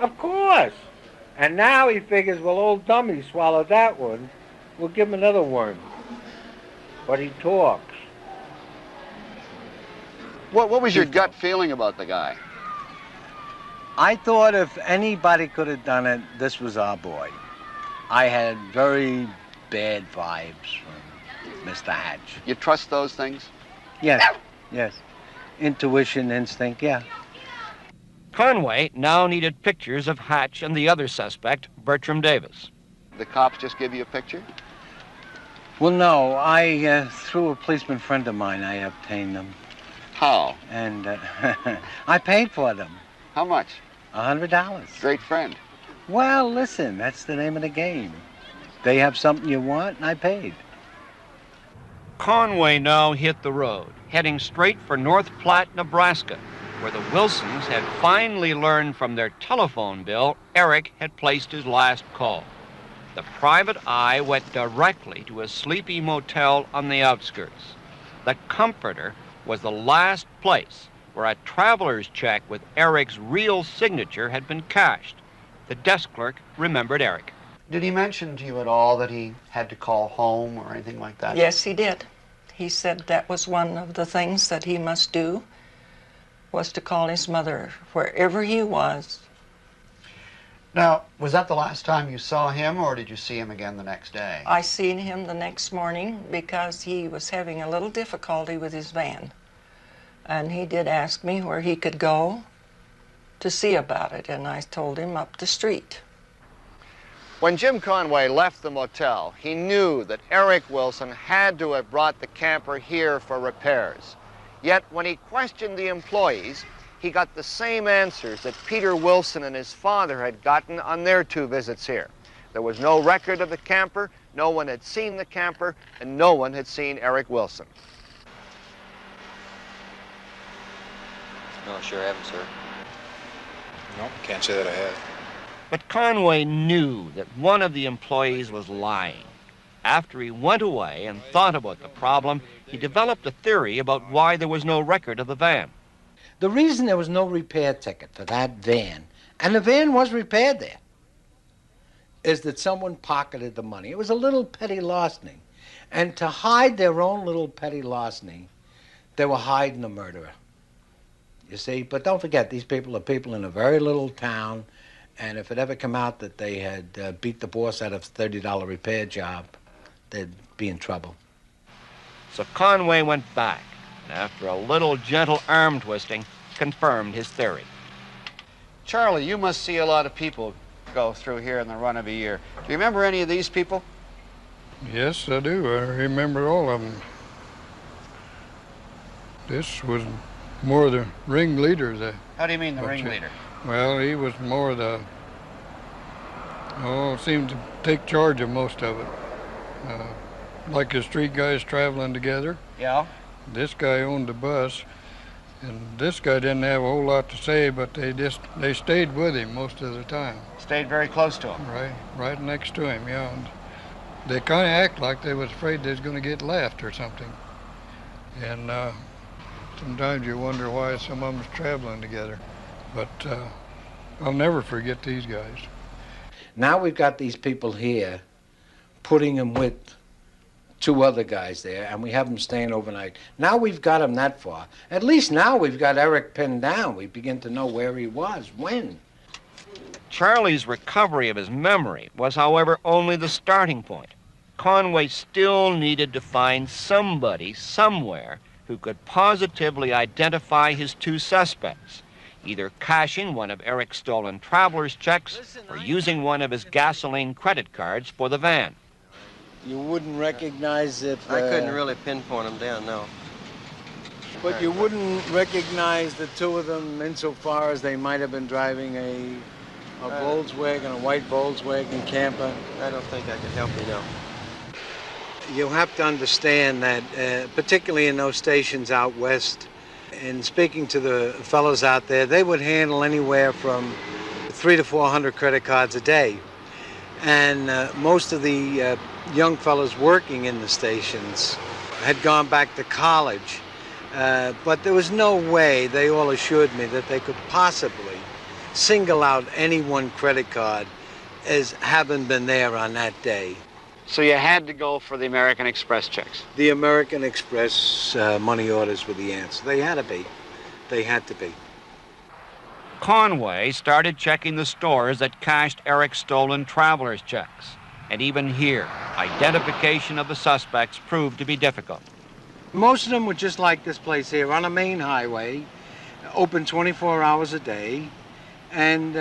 Of course. And now he figures, well, old dummy swallowed that one. We'll give him another worm. But he talks. What was your gut feeling about the guy? I thought if anybody could have done it, this was our boy. I had very bad vibes from Mr. Hatch. You trust those things? Yes, yes. Intuition, instinct, yeah. Conway now needed pictures of Hatch and the other suspect, Bertram Davis. The cops just give you a picture? Well, no, through a policeman friend of mine, I obtained them. How? And I paid for them. How much? $100. Great friend. Well, listen, that's the name of the game. They have something you want, and I paid. Conway now hit the road, heading straight for North Platte, Nebraska, where the Wilsons had finally learned from their telephone bill Eric had placed his last call. The private eye went directly to a sleepy motel on the outskirts. The Comforter was the last place where a traveler's check with Eric's real signature had been cashed. The desk clerk remembered Eric. Did he mention to you at all that he had to call home or anything like that? Yes, he did. He said that was one of the things that he must do, was to call his mother wherever he was. Now, was that the last time you saw him, or did you see him again the next day? I seen him the next morning because he was having a little difficulty with his van. And he did ask me where he could go to see about it, and I told him up the street. When Jim Conway left the motel, he knew that Eric Wilson had to have brought the camper here for repairs. Yet when he questioned the employees, he got the same answers that Peter Wilson and his father had gotten on their 2 visits here. There was no record of the camper, no one had seen the camper, and no one had seen Eric Wilson. No, sure haven't, sir. No, can't say that I have. But Conway knew that one of the employees was lying. After he went away and thought about the problem, he developed a theory about why there was no record of the van. The reason there was no repair ticket for that van, and the van was repaired there, is that someone pocketed the money. It was a little petty larceny. And to hide their own little petty larceny, they were hiding the murderer. You see, but don't forget, these people are people in a very little town, and if it ever come out that they had beat the boss out of a $30 repair job, they'd be in trouble. So Conway went back, and after a little gentle arm twisting, confirmed his theory. Charlie, you must see a lot of people go through here in the run of a year. Do you remember any of these people? Yes, I do. I remember all of them. This was more the ringleader. How do you mean the ringleader? Well, he was more the, seemed to take charge of most of it. Like the street guys traveling together. Yeah. This guy owned the bus, and this guy didn't have a whole lot to say, but they stayed with him most of the time. Stayed very close to him. Right next to him, yeah. And they kind of act like they was afraid they was going to get left or something. And sometimes you wonder why some of them's traveling together. But I'll never forget these guys. Now we've got these people here putting them with 2 other guys there, and we have them staying overnight. Now we've got them that far. At least now we've got Eric pinned down. We begin to know where he was, when. Charlie's recovery of his memory was, however, only the starting point. Conway still needed to find somebody, somewhere, who could positively identify his 2 suspects. either cashing one of Eric's stolen traveler's checks or using one of his gasoline credit cards for the van. You wouldn't recognize if... I couldn't really pinpoint them down, no. But you wouldn't recognize the two of them insofar as they might have been driving a Volkswagen, a white Volkswagen camper? I don't think I could help you, no. You have to understand that, particularly in those stations out west, in speaking to the fellows out there, they would handle anywhere from 300 to 400 credit cards a day. And most of the young fellows working in the stations had gone back to college. But there was no way, they all assured me, that they could possibly single out any one credit card as having been there on that day. So you had to go for the American Express checks? The American Express money orders were the answer. They had to be. They had to be. Conway started checking the stores that cashed Eric's stolen traveler's checks. And even here, identification of the suspects proved to be difficult. Most of them were just like this place here, on a main highway, open 24 hours a day, and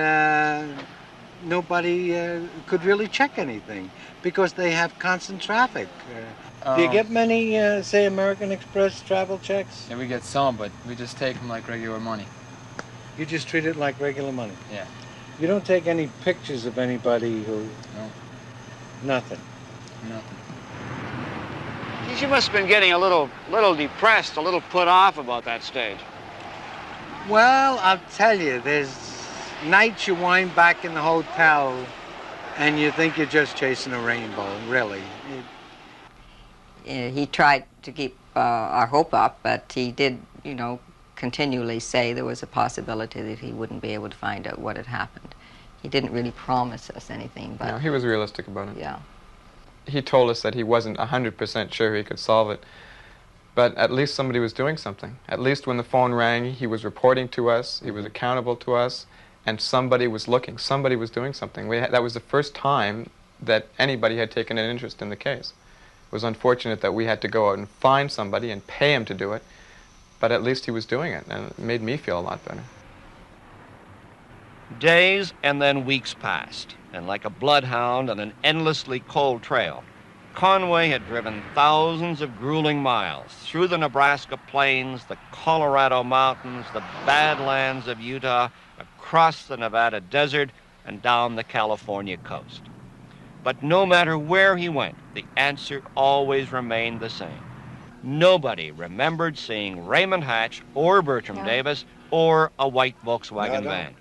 nobody could really check anything because they have constant traffic. Do you get many, say, American Express travel checks? Yeah, we get some, but we just take them like regular money. You just treat it like regular money? Yeah. You don't take any pictures of anybody who... No. Nothing? Nothing. You must have been getting a little depressed, a little put off about that stage. Well, I'll tell you, there's nights you wind back in the hotel and you think you're just chasing a rainbow, really. He tried to keep our hope up, but he did, you know, continually say there was a possibility that he wouldn't be able to find out what had happened. He didn't really promise us anything, but... No, he was realistic about it. Yeah. He told us that he wasn't 100% sure he could solve it, but at least somebody was doing something. At least when the phone rang, he was reporting to us, he was accountable to us, and somebody was looking, somebody was doing something. That was the first time that anybody had taken an interest in the case. It was unfortunate that we had to go out and find somebody and pay him to do it, but at least he was doing it, and it made me feel a lot better. Days and then weeks passed, and like a bloodhound on an endlessly cold trail, Conway had driven thousands of grueling miles through the Nebraska plains, the Colorado mountains, the Badlands of Utah, across the Nevada desert, and down the California coast. But no matter where he went, the answer always remained the same. Nobody remembered seeing Raymond Hatch or Bertram Davis or a white Volkswagen van.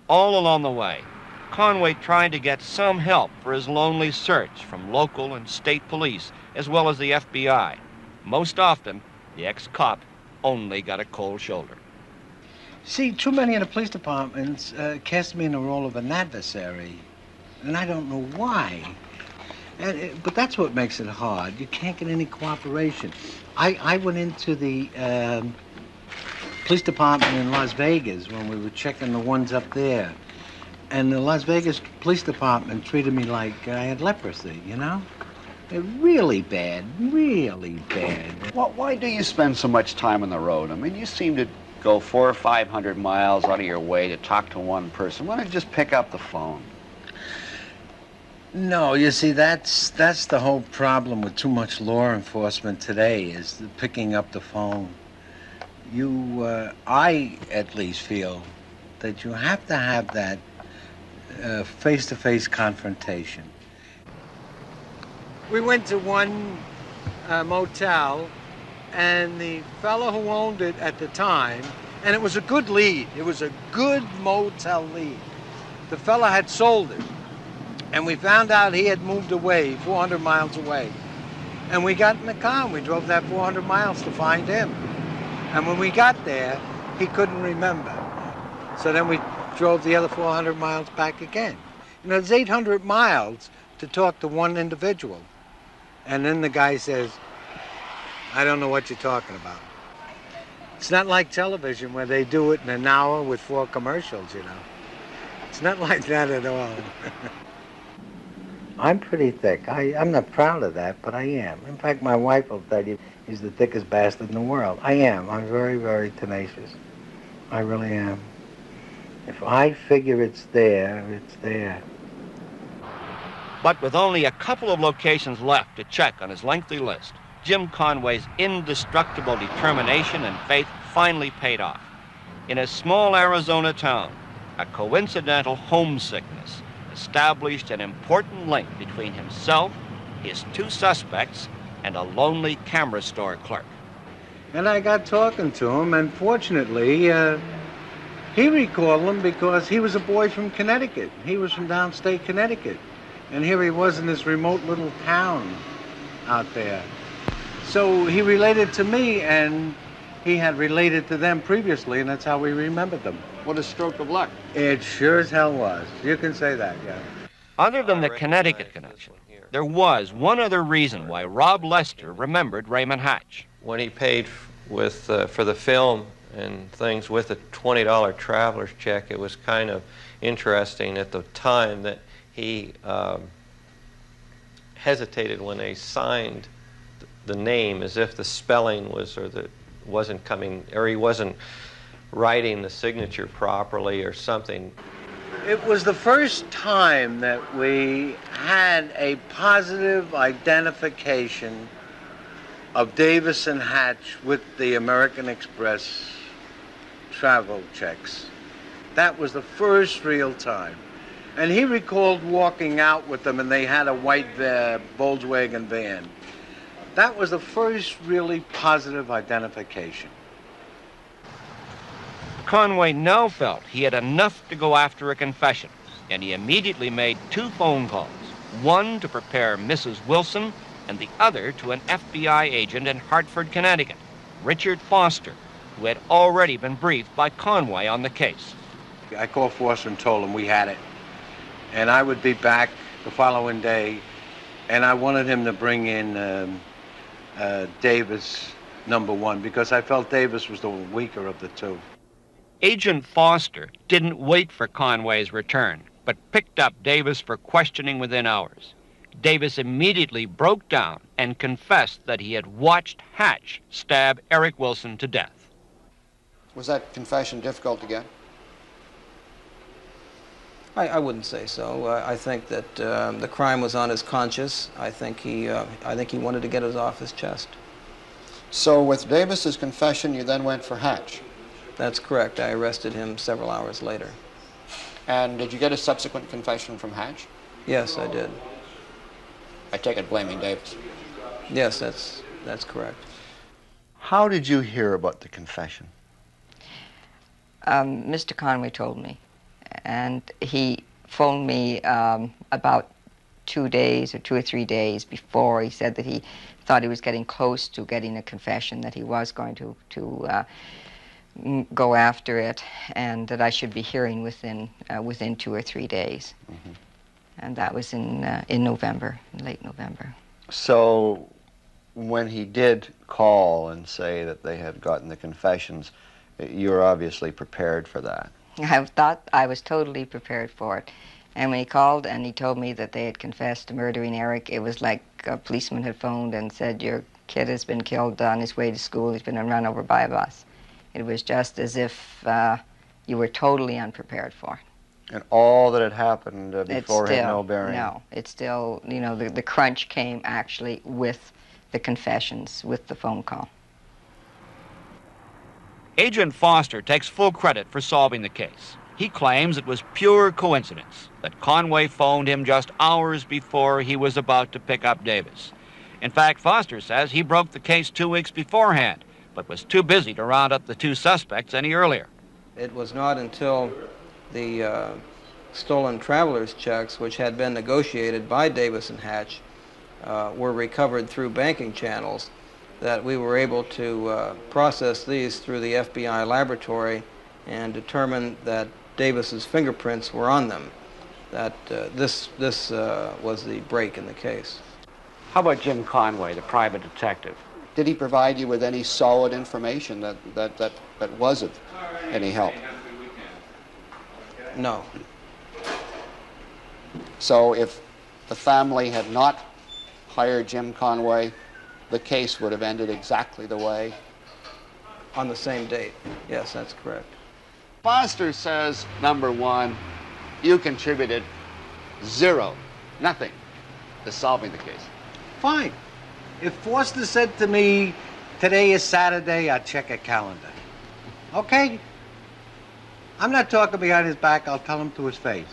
All along the way, Conway tried to get some help for his lonely search from local and state police, as well as the FBI. Most often, the ex-cop only got a cold shoulder. See, too many of the police departments cast me in the role of an adversary, and I don't know why. But that's what makes it hard. You can't get any cooperation. I went into the police department in Las Vegas when we were checking the ones up there. And the Las Vegas Police Department treated me like I had leprosy, you know? They're really bad, really bad. Well, why do you spend so much time on the road? I mean, you seem to go 400 or 500 miles out of your way to talk to one person. Why don't you just pick up the phone? No, you see, that's the whole problem with too much law enforcement today, is picking up the phone. I at least feel that you have to have that face-to-face confrontation. We went to one motel, and the fellow who owned it at the time, and it was a good lead. It was a good motel lead. The fellow had sold it, and we found out he had moved away, 400 miles away. And we got in the car, and we drove that 400 miles to find him. And when we got there, he couldn't remember. So then we drove the other 400 miles back again. You know, it's 800 miles to talk to one individual. And then the guy says, I don't know what you're talking about. It's not like television where they do it in an hour with 4 commercials, you know. It's not like that at all. I'm pretty thick. I'm not proud of that, but I am. In fact, my wife will tell you he's the thickest bastard in the world. I am. I'm very, very tenacious. I really am. If I figure it's there, it's there. But with only a couple of locations left to check on his lengthy list, Jim Conway's indestructible determination and faith finally paid off. In a small Arizona town, a coincidental homesickness established an important link between himself, his two suspects, and a lonely camera store clerk. And I got talking to him, and fortunately, he recalled him because he was a boy from Connecticut. He was from downstate Connecticut. And here he was in this remote little town out there. So he related to me, and he had related to them previously, and that's how we remembered them. What a stroke of luck. It sure as hell was. You can say that, yeah. Other than the Connecticut connection, there was one other reason why Rob Lester remembered Raymond Hatch. When he paid for the film and things with a $20 traveler's check, it was kind of interesting at the time that he hesitated when they signed the name, as if the spelling was, or the wasn't coming, or he wasn't writing the signature properly or something. It was the first time that we had a positive identification of Davis and Hatch with the American Express travel checks. That was the first real time. And he recalled walking out with them, and they had a white Volkswagen van. That was the first really positive identification. Conway now felt he had enough to go after a confession, and he immediately made two phone calls, one to prepare Mrs. Wilson and the other to an FBI agent in Hartford, Connecticut, Richard Foster, who had already been briefed by Conway on the case. I called Foster and told him we had it, and I would be back the following day, and I wanted him to bring in Davis #1, because I felt Davis was the weaker of the two. Agent Foster didn't wait for Conway's return, but picked up Davis for questioning within hours. Davis immediately broke down and confessed that he had watched Hatch stab Eric Wilson to death. Was that confession difficult to get? I wouldn't say so. I think that the crime was on his conscience. I think he wanted to get it off his chest. So with Davis's confession, you then went for Hatch? That's correct. I arrested him several hours later. And did you get a subsequent confession from Hatch? Yes, I did. I take it blaming Davis. Yes, that's correct. How did you hear about the confession? Mr. Conway told me, and he phoned me about 2 days or 2 or 3 days before. He said that he thought he was getting close to getting a confession, that he was going to go after it, and that I should be hearing within 2 or 3 days. Mm-hmm. And that was in November, late November. So when he did call and say that they had gotten the confessions, you were obviously prepared for that. I thought I was totally prepared for it. And when he called and he told me that they had confessed to murdering Eric, it was like a policeman had phoned and said, your kid has been killed on his way to school. He's been run over by a bus. It was just as if you were totally unprepared for it. And all that had happened before had no bearing? No, it's still, you know, the crunch came actually with the confessions, with the phone call. Agent Foster takes full credit for solving the case. He claims it was pure coincidence that Conway phoned him just hours before he was about to pick up Davis. In fact, Foster says he broke the case 2 weeks beforehand, but was too busy to round up the two suspects any earlier. It was not until the stolen traveler's checks, which had been negotiated by Davis and Hatch, were recovered through banking channels, that we were able to process these through the FBI laboratory and determine that Davis's fingerprints were on them. That this was the break in the case. How about Jim Conway, the private detective? Did he provide you with any solid information that was of any help? No. So if the family had not hired Jim Conway, the case would have ended exactly the way? On the same date. Yes, that's correct. Foster says, number one, you contributed zero, nothing, to solving the case. Fine. If Foster said to me, today is Saturday, I'd check a calendar. Okay? I'm not talking behind his back, I'll tell him to his face.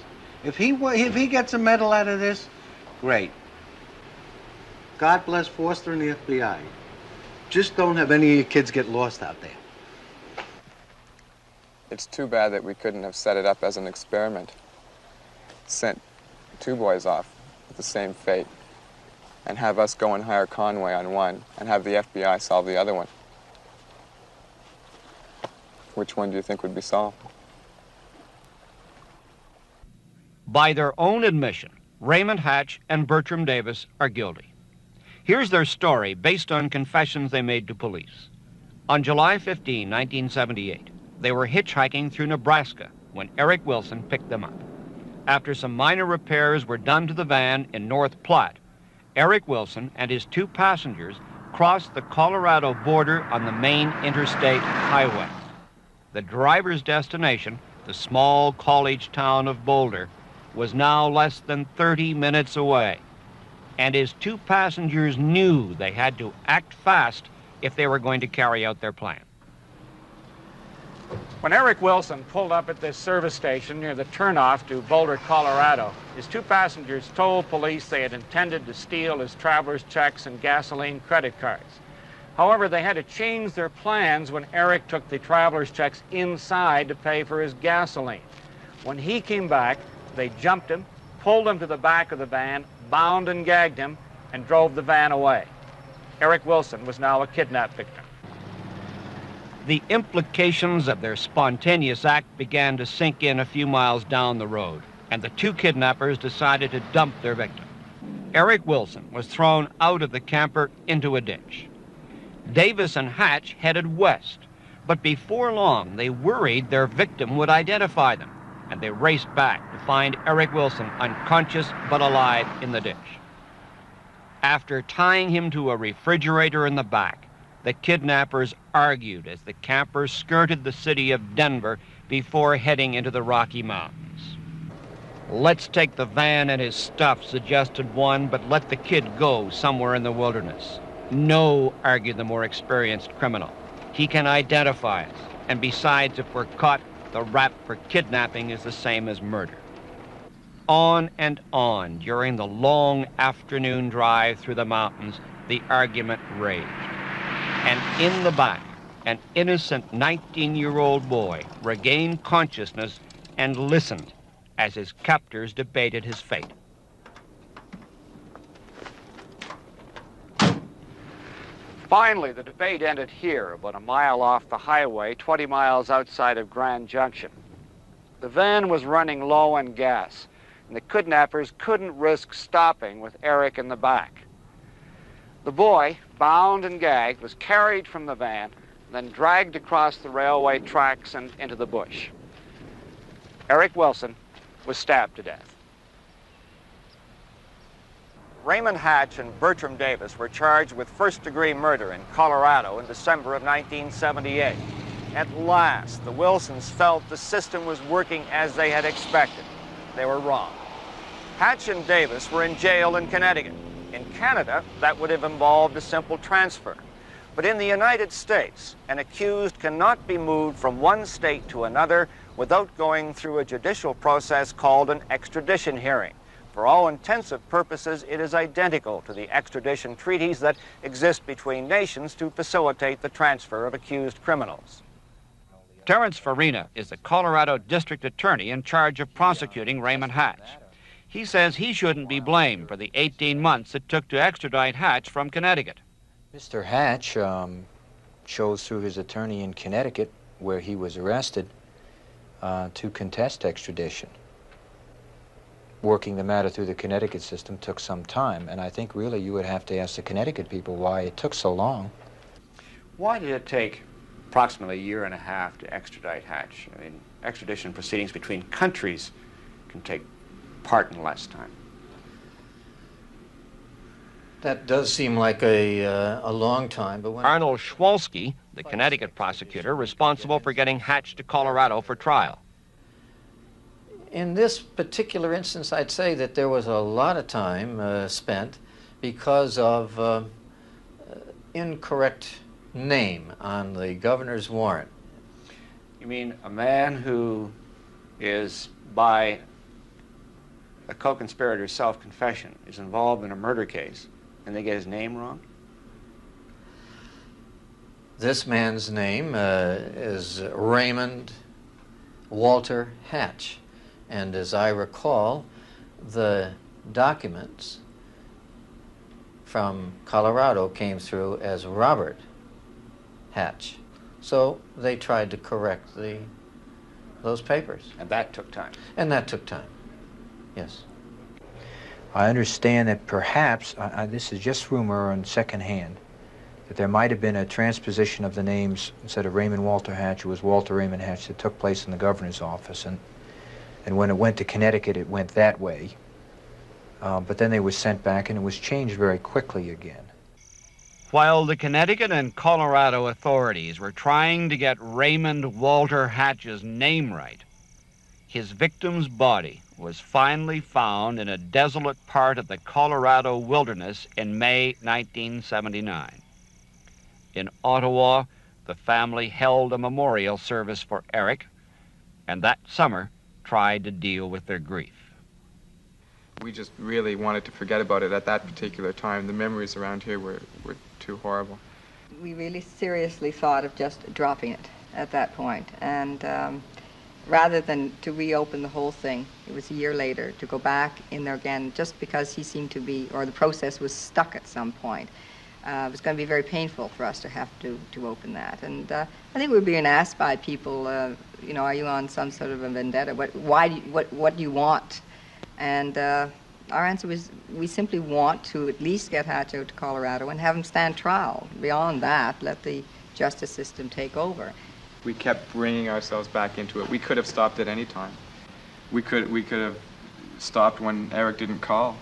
If he gets a medal out of this, great. God bless Foster and the FBI. Just don't have any of your kids get lost out there. It's too bad that we couldn't have set it up as an experiment. Sent two boys off with the same fate, and have us go and hire Conway on one, and have the FBI solve the other one. Which one do you think would be solved? By their own admission, Raymond Hatch and Bertram Davis are guilty. Here's their story based on confessions they made to police. On July 15, 1978, they were hitchhiking through Nebraska when Eric Wilson picked them up. After some minor repairs were done to the van in North Platte, Eric Wilson and his two passengers crossed the Colorado border on the main interstate highway. The driver's destination, the small college town of Boulder, was now less than 30 minutes away, and his two passengers knew they had to act fast if they were going to carry out their plan. When Eric Wilson pulled up at this service station near the turnoff to Boulder, Colorado, his two passengers told police they had intended to steal his traveler's checks and gasoline credit cards. However, they had to change their plans when Eric took the traveler's checks inside to pay for his gasoline. When he came back, they jumped him, pulled him to the back of the van, bound and gagged him, and drove the van away. Eric Wilson was now a kidnap victim. The implications of their spontaneous act began to sink in a few miles down the road, and the two kidnappers decided to dump their victim. Eric Wilson was thrown out of the camper into a ditch. Davis and Hatch headed west, but before long they worried their victim would identify them, and they raced back to find Eric Wilson unconscious but alive in the ditch. After tying him to a refrigerator in the back, the kidnappers argued as the camper skirted the city of Denver before heading into the Rocky Mountains. "Let's take the van and his stuff," suggested one, "but let the kid go somewhere in the wilderness." "No," argued the more experienced criminal. "He can identify us, and besides, if we're caught, the rap for kidnapping is the same as murder." On and on during the long afternoon drive through the mountains, the argument raged. And in the back, an innocent 19-year-old boy regained consciousness and listened as his captors debated his fate. Finally, the debate ended here, about a mile off the highway, 20 miles outside of Grand Junction. The van was running low on gas, and the kidnappers couldn't risk stopping with Eric in the back. The boy, bound and gagged, was carried from the van, then dragged across the railway tracks and into the bush. Eric Wilson was stabbed to death. Raymond Hatch and Bertram Davis were charged with first-degree murder in Colorado in December of 1978. At last, the Wilsons felt the system was working as they had expected. They were wrong. Hatch and Davis were in jail in Connecticut. In Canada, that would have involved a simple transfer. But in the United States, an accused cannot be moved from one state to another without going through a judicial process called an extradition hearing. For all intensive purposes, it is identical to the extradition treaties that exist between nations to facilitate the transfer of accused criminals. Terrence Farina is the Colorado District Attorney in charge of prosecuting Raymond Hatch. He says he shouldn't be blamed for the 18 months it took to extradite Hatch from Connecticut. Mr. Hatch chose through his attorney in Connecticut, where he was arrested, to contest extradition. Working the matter through the Connecticut system took some time, and I think really you would have to ask the Connecticut people why it took so long. Why did it take approximately a year and a half to extradite Hatch? I mean, extradition proceedings between countries can take part in less time. That does seem like a long time, but when... Arnold Schwalski, the Connecticut prosecutor responsible for getting Hatch to Colorado for trial. In this particular instance, I'd say that there was a lot of time spent because of incorrect name on the governor's warrant. You mean a man who is, by a co-conspirator's self-confession, is involved in a murder case, and they get his name wrong? This man's name is Raymond Walter Hatch. And as I recall, the documents from Colorado came through as Robert Hatch. So they tried to correct those papers. And that took time. And that took time, yes. I understand that perhaps, this is just rumor on second hand, that there might have been a transposition of the names. Instead of Raymond Walter Hatch, it was Walter Raymond Hatch that took place in the governor's office. And when it went to Connecticut, it went that way. But then they were sent back, and it was changed very quickly again. While the Connecticut and Colorado authorities were trying to get Raymond Walter Hatch's name right, his victim's body was finally found in a desolate part of the Colorado wilderness in May 1979. In Ottawa, the family held a memorial service for Eric, and that summer tried to deal with their grief. We just really wanted to forget about it at that particular time. The memories around here were too horrible. We really seriously thought of just dropping it at that point. And rather than to reopen the whole thing, it was a year later, to go back in there again, just because he seemed to be, or the process was stuck at some point. It was going to be very painful for us to have to open that. And I think we were being asked by people, you know, are you on some sort of a vendetta? What do you want? And our answer was, we simply want to at least get Hatch out to Colorado and have him stand trial. Beyond that, let the justice system take over. We kept bringing ourselves back into it. We could have stopped at any time. We could have stopped when Eric didn't call.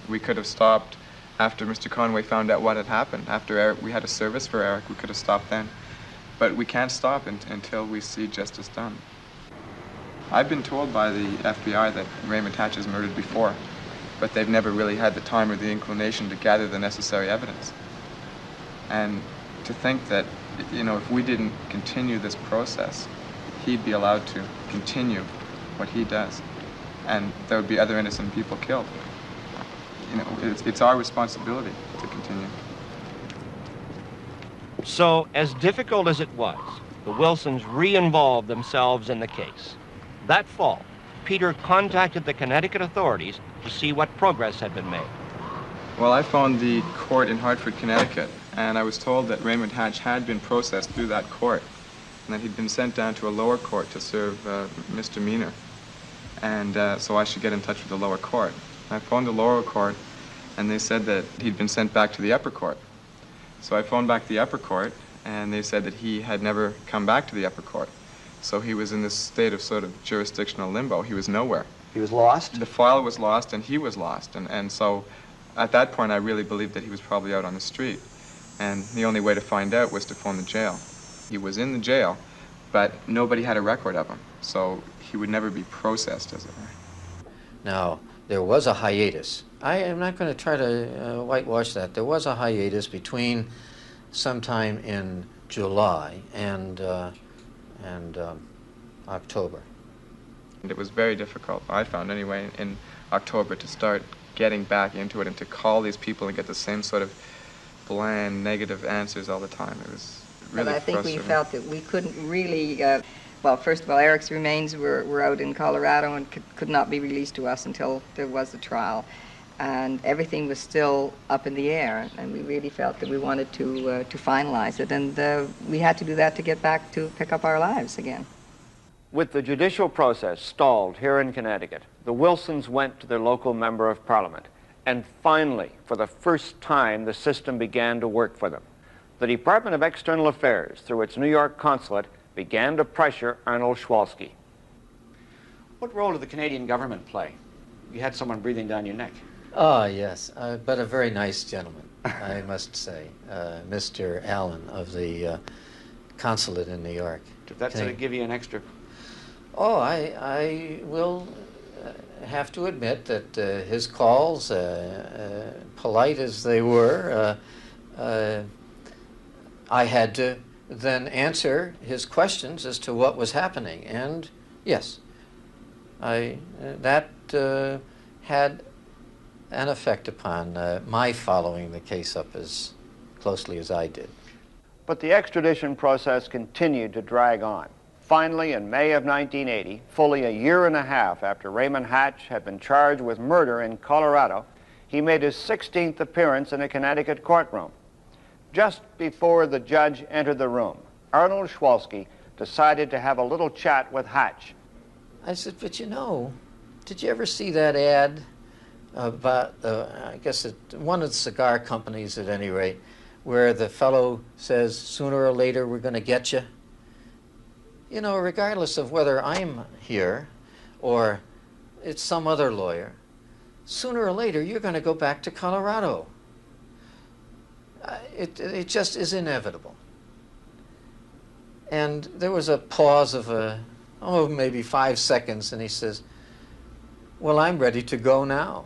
We could have stopped after Mr. Conway found out what had happened. After Eric, we had a service for Eric, we could have stopped then. But we can't stop until we see justice done. I've been told by the FBI that Raymond Hatch has murdered before, but they've never really had the time or the inclination to gather the necessary evidence. And to think that, you know, if we didn't continue this process, he'd be allowed to continue what he does, and there would be other innocent people killed. You know, it's our responsibility to continue. So, as difficult as it was, the Wilsons re-involved themselves in the case. That fall, Peter contacted the Connecticut authorities to see what progress had been made. Well, I phoned the court in Hartford, Connecticut, and I was told that Raymond Hatch had been processed through that court, and that he'd been sent down to a lower court to serve misdemeanor. And so I should get in touch with the lower court. I phoned the lower court, and they said that he'd been sent back to the upper court. So I phoned back to the upper court, and they said that he had never come back to the upper court. So he was in this state of sort of jurisdictional limbo. He was nowhere. He was lost? The file was lost, and he was lost. And so at that point, I really believed that he was probably out on the street. And the only way to find out was to phone the jail. He was in the jail, but nobody had a record of him. So he would never be processed, as it were. Now, there was a hiatus. I am not going to try to whitewash that. There was a hiatus between sometime in July and October. And it was very difficult, I found anyway, in October to start getting back into it and to call these people and get the same sort of bland, negative answers all the time. It was really But I think we frustrating. felt that we couldn't really, well, first of all, Eric's remains were out in Colorado and could not be released to us until there was a trial. And everything was still up in the air, and we really felt that we wanted to finalize it, and we had to do that to get back to pick up our lives again. With the judicial process stalled here in Connecticut, the Wilsons went to their local member of parliament, and finally, for the first time, the system began to work for them. The Department of External Affairs, through its New York consulate, began to pressure Arnold Schwalski. What role did the Canadian government play? You had someone breathing down your neck. Oh, yes, but a very nice gentleman, I must say, Mr. Allen of the consulate in New York. Did that sort of give you an extra? Oh, I will have to admit that his calls, polite as they were, I had to then answer his questions as to what was happening. And yes, that had an effect upon my following the case up as closely as I did. But the extradition process continued to drag on. Finally, in May of 1980, fully a year and a half after Raymond Hatch had been charged with murder in Colorado, he made his 16th appearance in a Connecticut courtroom. Just before the judge entered the room, Arnold Schwalsky decided to have a little chat with Hatch. I said, but you know, did you ever see that ad about, I guess, one of the cigar companies at any rate, where the fellow says, sooner or later we're going to get you? You know, regardless of whether I'm here or it's some other lawyer, sooner or later you're going to go back to Colorado. It just is inevitable. And there was a pause of maybe 5 seconds, and he says, well, I'm ready to go now.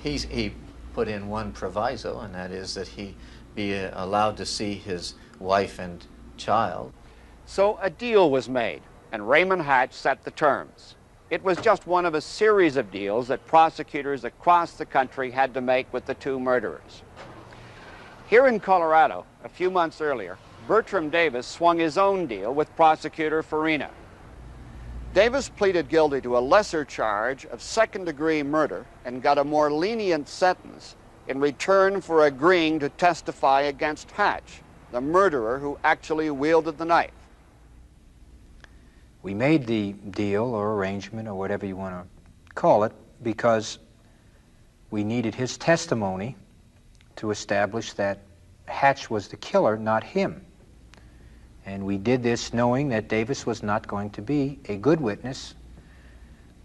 He put in one proviso, and that is that he be allowed to see his wife and child. So a deal was made, and Raymond Hatch set the terms. It was just one of a series of deals that prosecutors across the country had to make with the two murderers. Here in Colorado, a few months earlier, Bertram Davis swung his own deal with prosecutor Farina. Davis pleaded guilty to a lesser charge of second-degree murder and got a more lenient sentence in return for agreeing to testify against Hatch, the murderer who actually wielded the knife. We made the deal or arrangement or whatever you want to call it because we needed his testimony to establish that Hatch was the killer, not him. And we did this knowing that Davis was not going to be a good witness.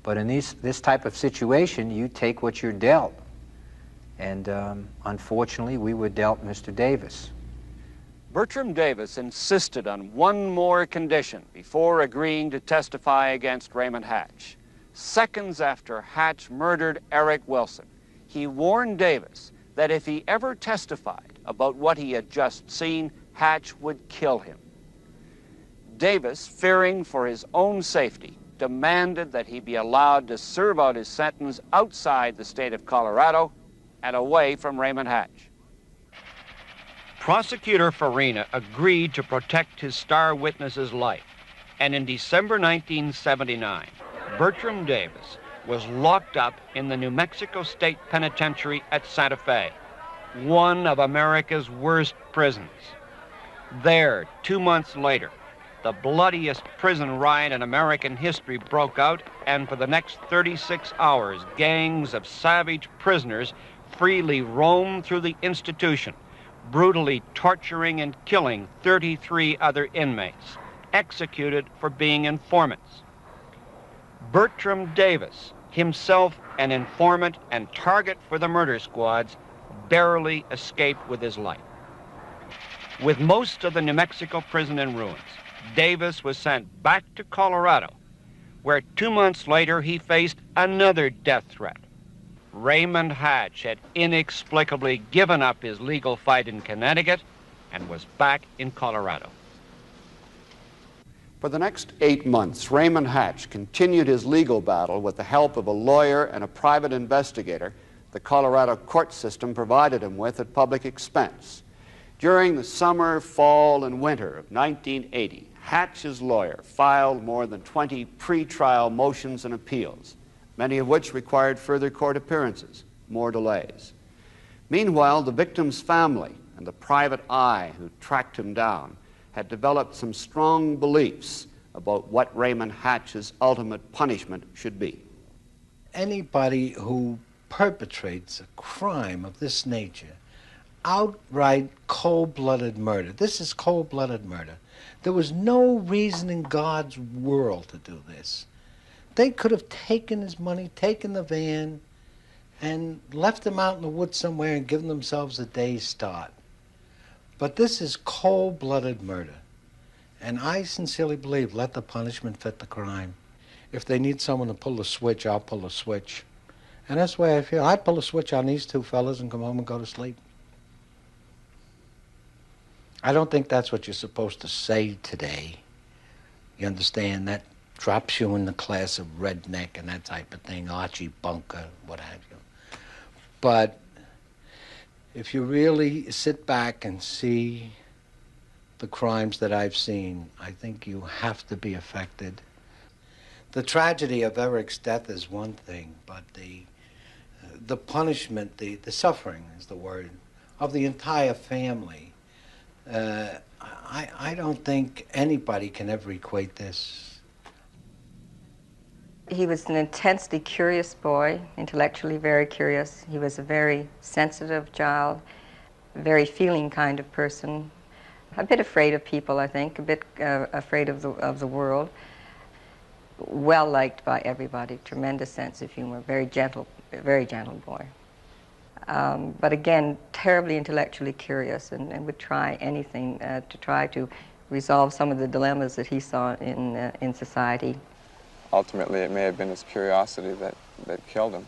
But in this type of situation, you take what you're dealt. And unfortunately, we were dealt Mr. Davis. Bertram Davis insisted on one more condition before agreeing to testify against Raymond Hatch. Seconds after Hatch murdered Eric Wilson, he warned Davis that if he ever testified about what he had just seen, Hatch would kill him. Davis, fearing for his own safety, demanded that he be allowed to serve out his sentence outside the state of Colorado and away from Raymond Hatch. Prosecutor Farina agreed to protect his star witness's life, and in December 1979, Bertram Davis was locked up in the New Mexico State Penitentiary at Santa Fe, one of America's worst prisons. There, 2 months later, the bloodiest prison riot in American history broke out, and for the next 36 hours, gangs of savage prisoners freely roamed through the institution, brutally torturing and killing 33 other inmates, executed for being informants. Bertram Davis, himself an informant and target for the murder squads, barely escaped with his life. With most of the New Mexico prison in ruins, Davis was sent back to Colorado, where 2 months later he faced another death threat. Raymond Hatch had inexplicably given up his legal fight in Connecticut and was back in Colorado. For the next 8 months, Raymond Hatch continued his legal battle with the help of a lawyer and a private investigator the Colorado court system provided him with at public expense. During the summer, fall, and winter of 1980, Hatch's lawyer filed more than 20 pre-trial motions and appeals, many of which required further court appearances, more delays. Meanwhile, the victim's family and the private eye who tracked him down had developed some strong beliefs about what Raymond Hatch's ultimate punishment should be. Anybody who perpetrates a crime of this nature, outright cold-blooded murder, this is cold-blooded murder. There was no reason in God's world to do this. They could have taken his money, taken the van, and left them out in the woods somewhere and given themselves a day's start. But this is cold-blooded murder. And I sincerely believe, let the punishment fit the crime. If they need someone to pull the switch, I'll pull the switch. And that's the way I feel. I'd pull a switch on these two fellas and come home and go to sleep. I don't think that's what you're supposed to say today. You understand? That drops you in the class of redneck and that type of thing, Archie Bunker, what have you. But if you really sit back and see the crimes that I've seen, I think you have to be affected. The tragedy of Eric's death is one thing, but the punishment, the suffering is the word, of the entire family, I don't think anybody can ever equate this. He was an intensely curious boy, intellectually very curious. He was a very sensitive child, a very feeling kind of person, a bit afraid of people, I think, a bit afraid of the world. Well liked by everybody, tremendous sense of humor, very gentle boy. But again, terribly intellectually curious and would try anything to try to resolve some of the dilemmas that he saw in society. Ultimately, it may have been his curiosity that killed him.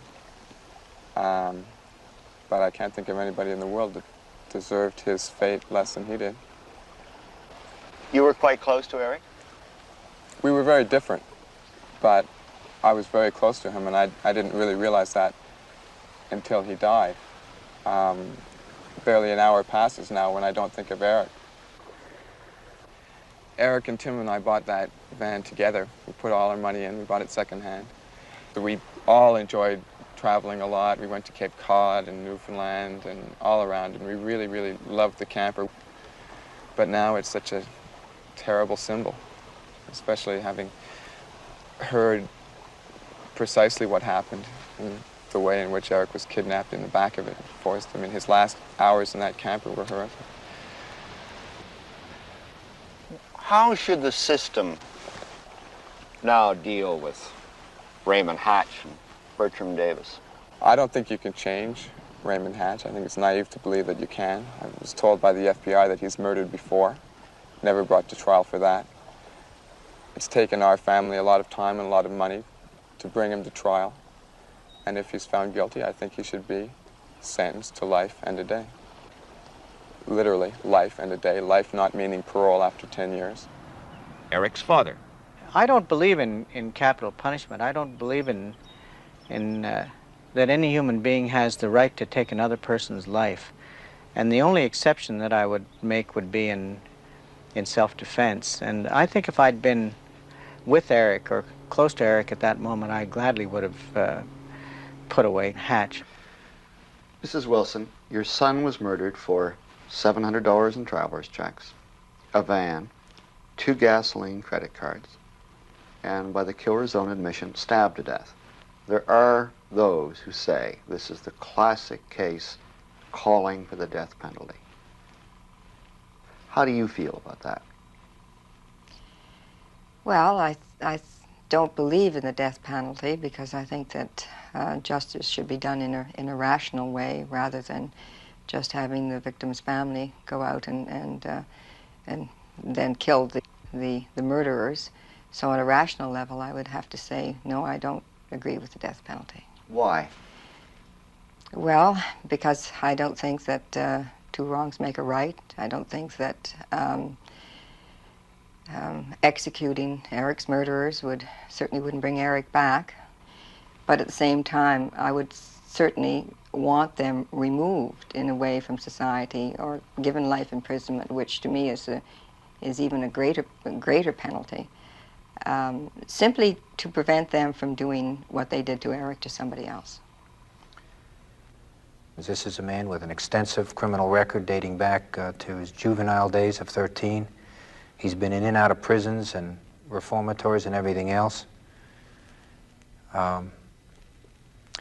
But I can't think of anybody in the world that deserved his fate less than he did. You were quite close to Eric? We were very different, but I was very close to him, and I didn't really realize that until he died. Barely an hour passes now when I don't think of Eric. Eric and Tim and I bought that van together. We put all our money in, we bought it secondhand. We all enjoyed traveling a lot. We went to Cape Cod and Newfoundland and all around, and we really, really loved the camper. But now it's such a terrible symbol, especially having heard precisely what happened and the way in which Eric was kidnapped in the back of it, forced. I mean, his last hours in that camper were horrific. How should the system now deal with Raymond Hatch and Bertram Davis? I don't think you can change Raymond Hatch. I think it's naive to believe that you can. I was told by the FBI that he's murdered before, never brought to trial for that. It's taken our family a lot of time and a lot of money to bring him to trial. And if he's found guilty, I think he should be sentenced to life and a day. Literally, life and a day. Life not meaning parole after 10 years. Eric's father. I don't believe in capital punishment. I don't believe in that any human being has the right to take another person's life. And the only exception that I would make would be in self-defense. And I think if I'd been with Eric or close to Eric at that moment, I gladly would have put away Hatch. Mrs. Wilson, your son was murdered for $700 in traveler's checks, a van, 2 gasoline credit cards, and by the killer's own admission, stabbed to death. There are those who say this is the classic case calling for the death penalty. How do you feel about that? Well, I don't believe in the death penalty because I think that justice should be done in a rational way rather than just having the victim's family go out and then kill the murderers. So on a rational level, I would have to say, no, I don't agree with the death penalty. Why? Well, because I don't think that 2 wrongs make a right. I don't think that executing Eric's murderers certainly wouldn't bring Eric back. But at the same time, I would certainly want them removed in a way from society or given life imprisonment, which to me is even a greater penalty, simply to prevent them from doing what they did to Eric to somebody else. This is a man with an extensive criminal record dating back to his juvenile days of 13. He's been in and out of prisons and reformatories and everything else.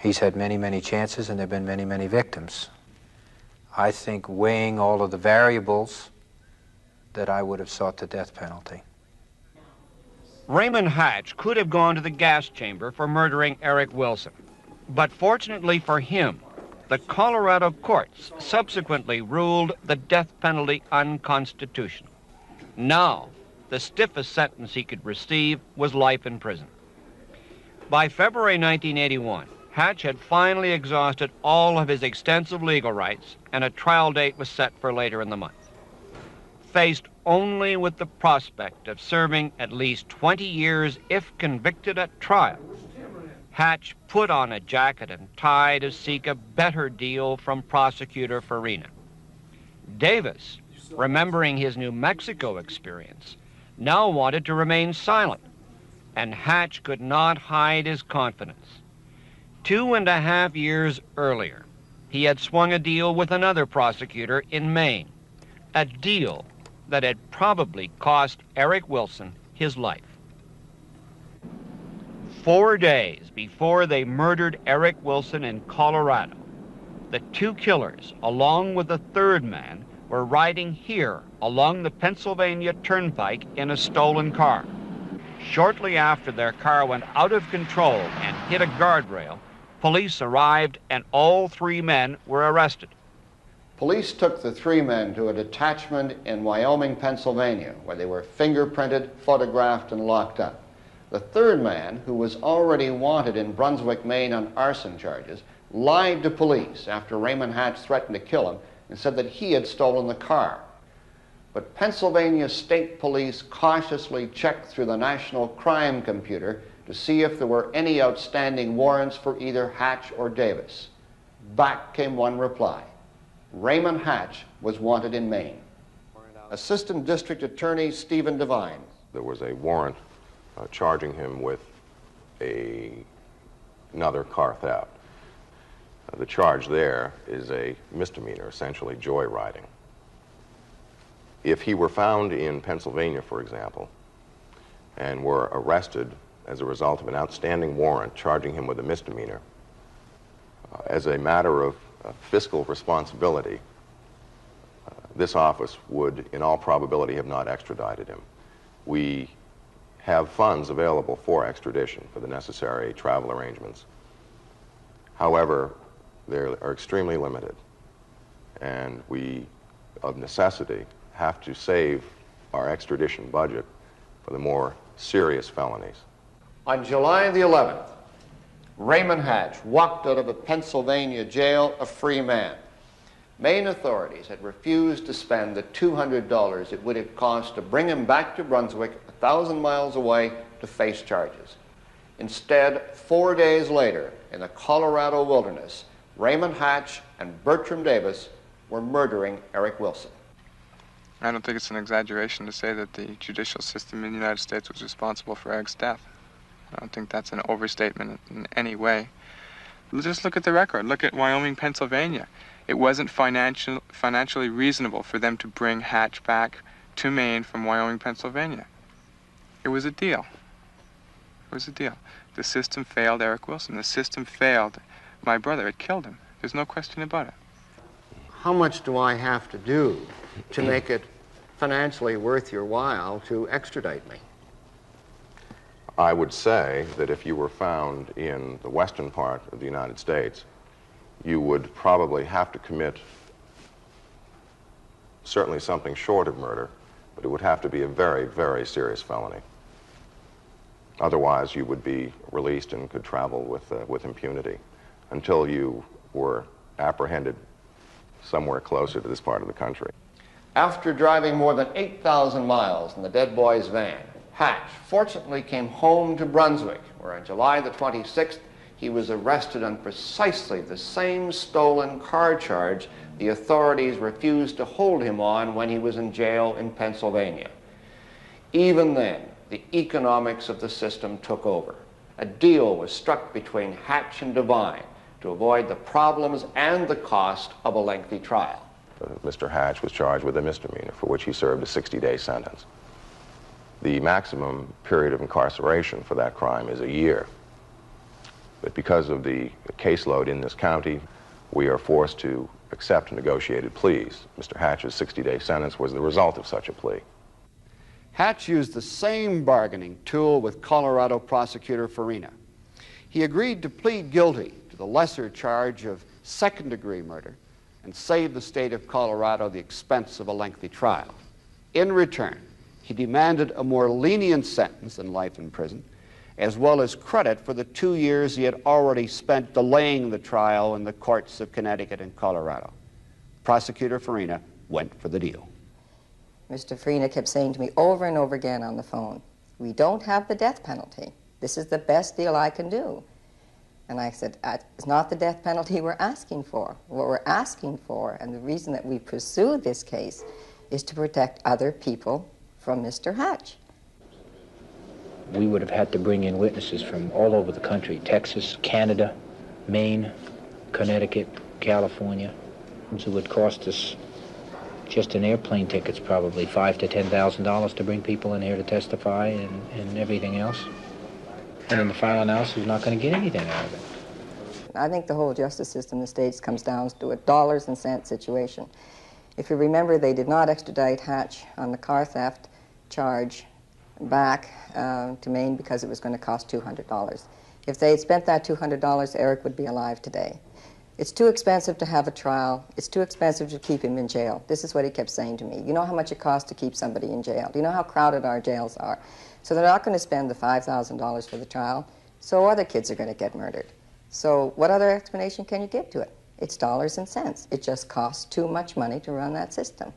He's had many, many chances, and there have been many, many victims. I think weighing all of the variables that I would have sought the death penalty. Raymond Hatch could have gone to the gas chamber for murdering Eric Wilson. But fortunately for him, the Colorado courts subsequently ruled the death penalty unconstitutional. Now, the stiffest sentence he could receive was life in prison. By February 1981, Hatch had finally exhausted all of his extensive legal rights, and a trial date was set for later in the month. Faced only with the prospect of serving at least 20 years if convicted at trial, Hatch put on a jacket and tie to seek a better deal from prosecutor Farina. Davis, remembering his New Mexico experience, now wanted to remain silent, and Hatch could not hide his confidence. 2.5 years earlier, he had swung a deal with another prosecutor in Maine, a deal that had probably cost Eric Wilson his life. 4 days before they murdered Eric Wilson in Colorado, the two killers, along with the third man, were riding here along the Pennsylvania Turnpike in a stolen car. Shortly after their car went out of control and hit a guardrail, police arrived and all three men were arrested. Police took the three men to a detachment in Wyoming, Pennsylvania, where they were fingerprinted, photographed, and locked up. The third man, who was already wanted in Brunswick, Maine on arson charges, lied to police after Raymond Hatch threatened to kill him and said that he had stolen the car. But Pennsylvania State Police cautiously checked through the National Crime Computer to see if there were any outstanding warrants for either Hatch or Davis. Back came one reply. Raymond Hatch was wanted in Maine. Assistant District Attorney Stephen Devine. There was a warrant charging him with another car theft. The charge there is a misdemeanor, essentially joyriding. If he were found in Pennsylvania, for example, and were arrested as a result of an outstanding warrant charging him with a misdemeanor, as a matter of fiscal responsibility, this office would, in all probability, have not extradited him. We have funds available for extradition for the necessary travel arrangements. However, they are extremely limited, and we, of necessity, have to save our extradition budget for the more serious felonies. On July the 11th, Raymond Hatch walked out of a Pennsylvania jail a free man. Maine authorities had refused to spend the $200 it would have cost to bring him back to Brunswick, 1,000 miles away, to face charges. Instead, 4 days later, in the Colorado wilderness, Raymond Hatch and Bertram Davis were murdering Eric Wilson. I don't think it's an exaggeration to say that the judicial system in the United States was responsible for Eric's death. I don't think that's an overstatement in any way. Just look at the record. Look at Wyoming, Pennsylvania. It wasn't financially reasonable for them to bring Hatch back to Maine from Wyoming, Pennsylvania. It was a deal. It was a deal. The system failed Eric Wilson. The system failed my brother. It killed him. There's no question about it. How much do I have to do to make it financially worth your while to extradite me? I would say that if you were found in the western part of the United States, you would probably have to commit certainly something short of murder, but it would have to be a very, very serious felony. Otherwise, you would be released and could travel with impunity until you were apprehended somewhere closer to this part of the country. After driving more than 8,000 miles in the dead boy's van, Hatch fortunately came home to Brunswick, where on July the 26th, he was arrested on precisely the same stolen car charge the authorities refused to hold him on when he was in jail in Pennsylvania. Even then, the economics of the system took over. A deal was struck between Hatch and Devine to avoid the problems and the cost of a lengthy trial. Mr. Hatch was charged with a misdemeanor for which he served a 60-day sentence. The maximum period of incarceration for that crime is a year. But because of the caseload in this county, we are forced to accept negotiated pleas. Mr. Hatch's 60-day sentence was the result of such a plea. Hatch used the same bargaining tool with Colorado prosecutor Farina. He agreed to plead guilty to to the lesser charge of second-degree murder and save the state of Colorado the expense of a lengthy trial. In return, he demanded a more lenient sentence than life in prison, as well as credit for the 2 years he had already spent delaying the trial in the courts of Connecticut and Colorado. Prosecutor Farina went for the deal. Mr. Farina kept saying to me over and over again on the phone, "We don't have the death penalty. This is the best deal I can do." And I said, it's not the death penalty we're asking for. What we're asking for, and the reason that we pursue this case, is to protect other people from Mr. Hatch. We would have had to bring in witnesses from all over the country, Texas, Canada, Maine, Connecticut, California. It would cost us, just in airplane tickets, probably $5,000 to $10,000 to bring people in here to testify and everything else. And in the final analysis, we're not going to get anything out of it. I think the whole justice system in the States comes down to a dollars and cents situation. If you remember, they did not extradite Hatch on the car theft charge back to Maine because it was going to cost $200. If they had spent that $200, Eric would be alive today. It's too expensive to have a trial. It's too expensive to keep him in jail. This is what he kept saying to me. You know how much it costs to keep somebody in jail? Do you know how crowded our jails are? So they're not going to spend the $5,000 for the trial, so other kids are going to get murdered. So what other explanation can you give to it? It's dollars and cents. It just costs too much money to run that system.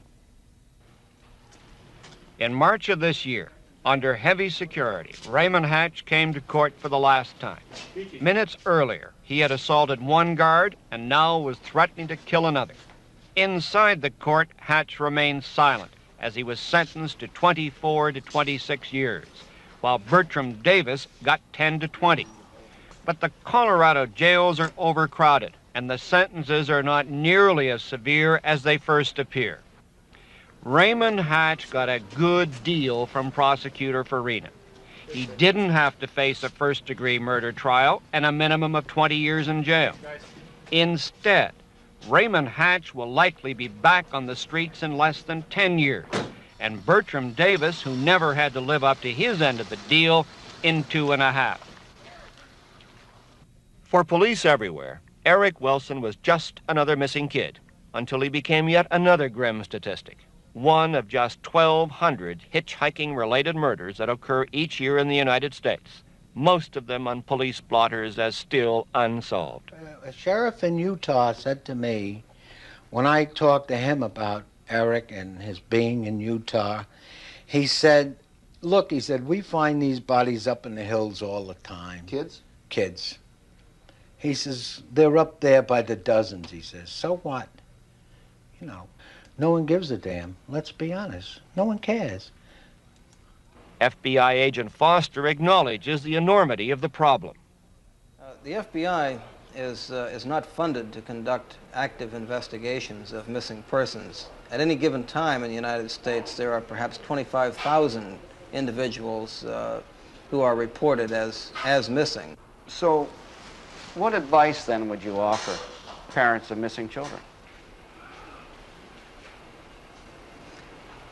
In March of this year, under heavy security, Raymond Hatch came to court for the last time. Minutes earlier, he had assaulted one guard and now was threatening to kill another. Inside the court, Hatch remained silent as he was sentenced to 24 to 26 years, while Bertram Davis got 10 to 20. But the Colorado jails are overcrowded, and the sentences are not nearly as severe as they first appear. Raymond Hatch got a good deal from Prosecutor Farina. He didn't have to face a first-degree murder trial and a minimum of 20 years in jail. Instead, Raymond Hatch will likely be back on the streets in less than 10 years, and Bertram Davis, who never had to live up to his end of the deal, in 2.5. For police everywhere, Eric Wilson was just another missing kid, until he became yet another grim statistic. One of just 1,200 hitchhiking-related murders that occur each year in the United States, most of them on police blotters as still unsolved. A sheriff in Utah said to me, when I talked to him about Eric and his being in Utah, he said, look, he said, we find these bodies up in the hills all the time. Kids? Kids. He says, they're up there by the dozens, he says. So what? You know, no one gives a damn. Let's be honest. No one cares. FBI agent Foster acknowledges the enormity of the problem. The FBI is not funded to conduct active investigations of missing persons. At any given time in the United States, there are perhaps 25,000 individuals who are reported as missing. So, what advice then would you offer parents of missing children?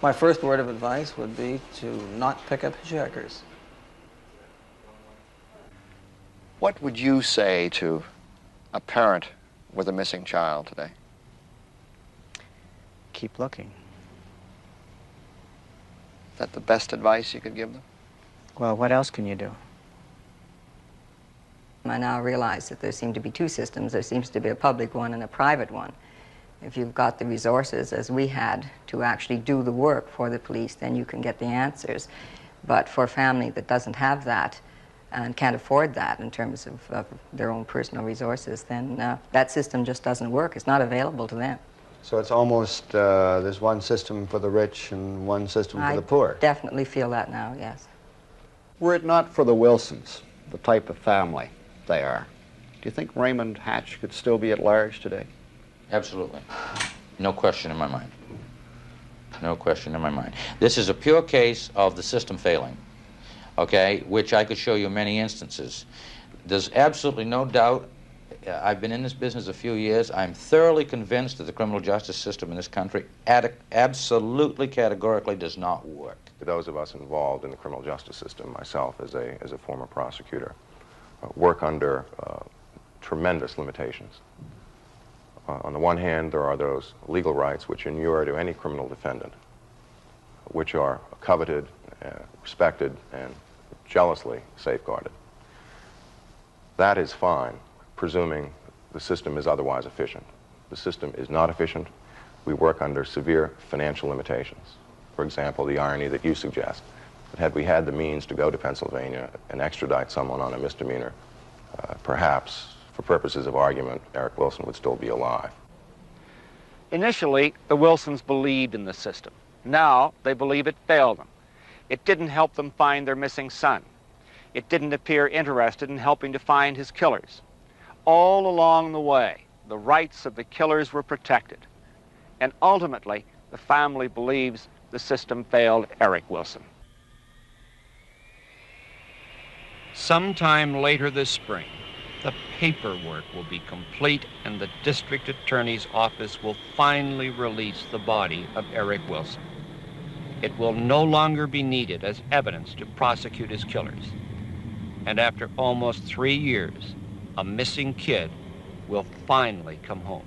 My first word of advice would be to not pick up hitchhikers. What would you say to a parent with a missing child today? Keep looking. Is that the best advice you could give them? Well, what else can you do? I now realize that there seem to be two systems. There seems to be a public one and a private one. If you've got the resources, as we had, to actually do the work for the police, then you can get the answers. But for a family that doesn't have that and can't afford that in terms of their own personal resources, then that system just doesn't work. It's not available to them. So it's almost, there's one system for the rich and one system for the poor. I definitely feel that now, yes. Were it not for the Wilsons, the type of family they are, do you think Raymond Hatch could still be at large today? Absolutely. No question in my mind. No question in my mind. This is a pure case of the system failing, okay, which I could show you many instances. There's absolutely no doubt. I've been in this business a few years. I'm thoroughly convinced that the criminal justice system in this country absolutely, categorically does not work. For those of us involved in the criminal justice system, myself as a former prosecutor, work under tremendous limitations. On the one hand, there are those legal rights which inure to any criminal defendant, which are coveted, respected, and jealously safeguarded. That is fine, presuming the system is otherwise efficient. The system is not efficient. We work under severe financial limitations. For example, the irony that you suggest, that had we had the means to go to Pennsylvania and extradite someone on a misdemeanor, perhaps, for purposes of argument, Eric Wilson would still be alive. Initially, the Wilsons believed in the system. Now, they believe it failed them. It didn't help them find their missing son. It didn't appear interested in helping to find his killers. All along the way, the rights of the killers were protected. And ultimately, the family believes the system failed Eric Wilson. Sometime later this spring, the paperwork will be complete and the district attorney's office will finally release the body of Eric Wilson. It will no longer be needed as evidence to prosecute his killers. And after almost 3 years, a missing kid will finally come home.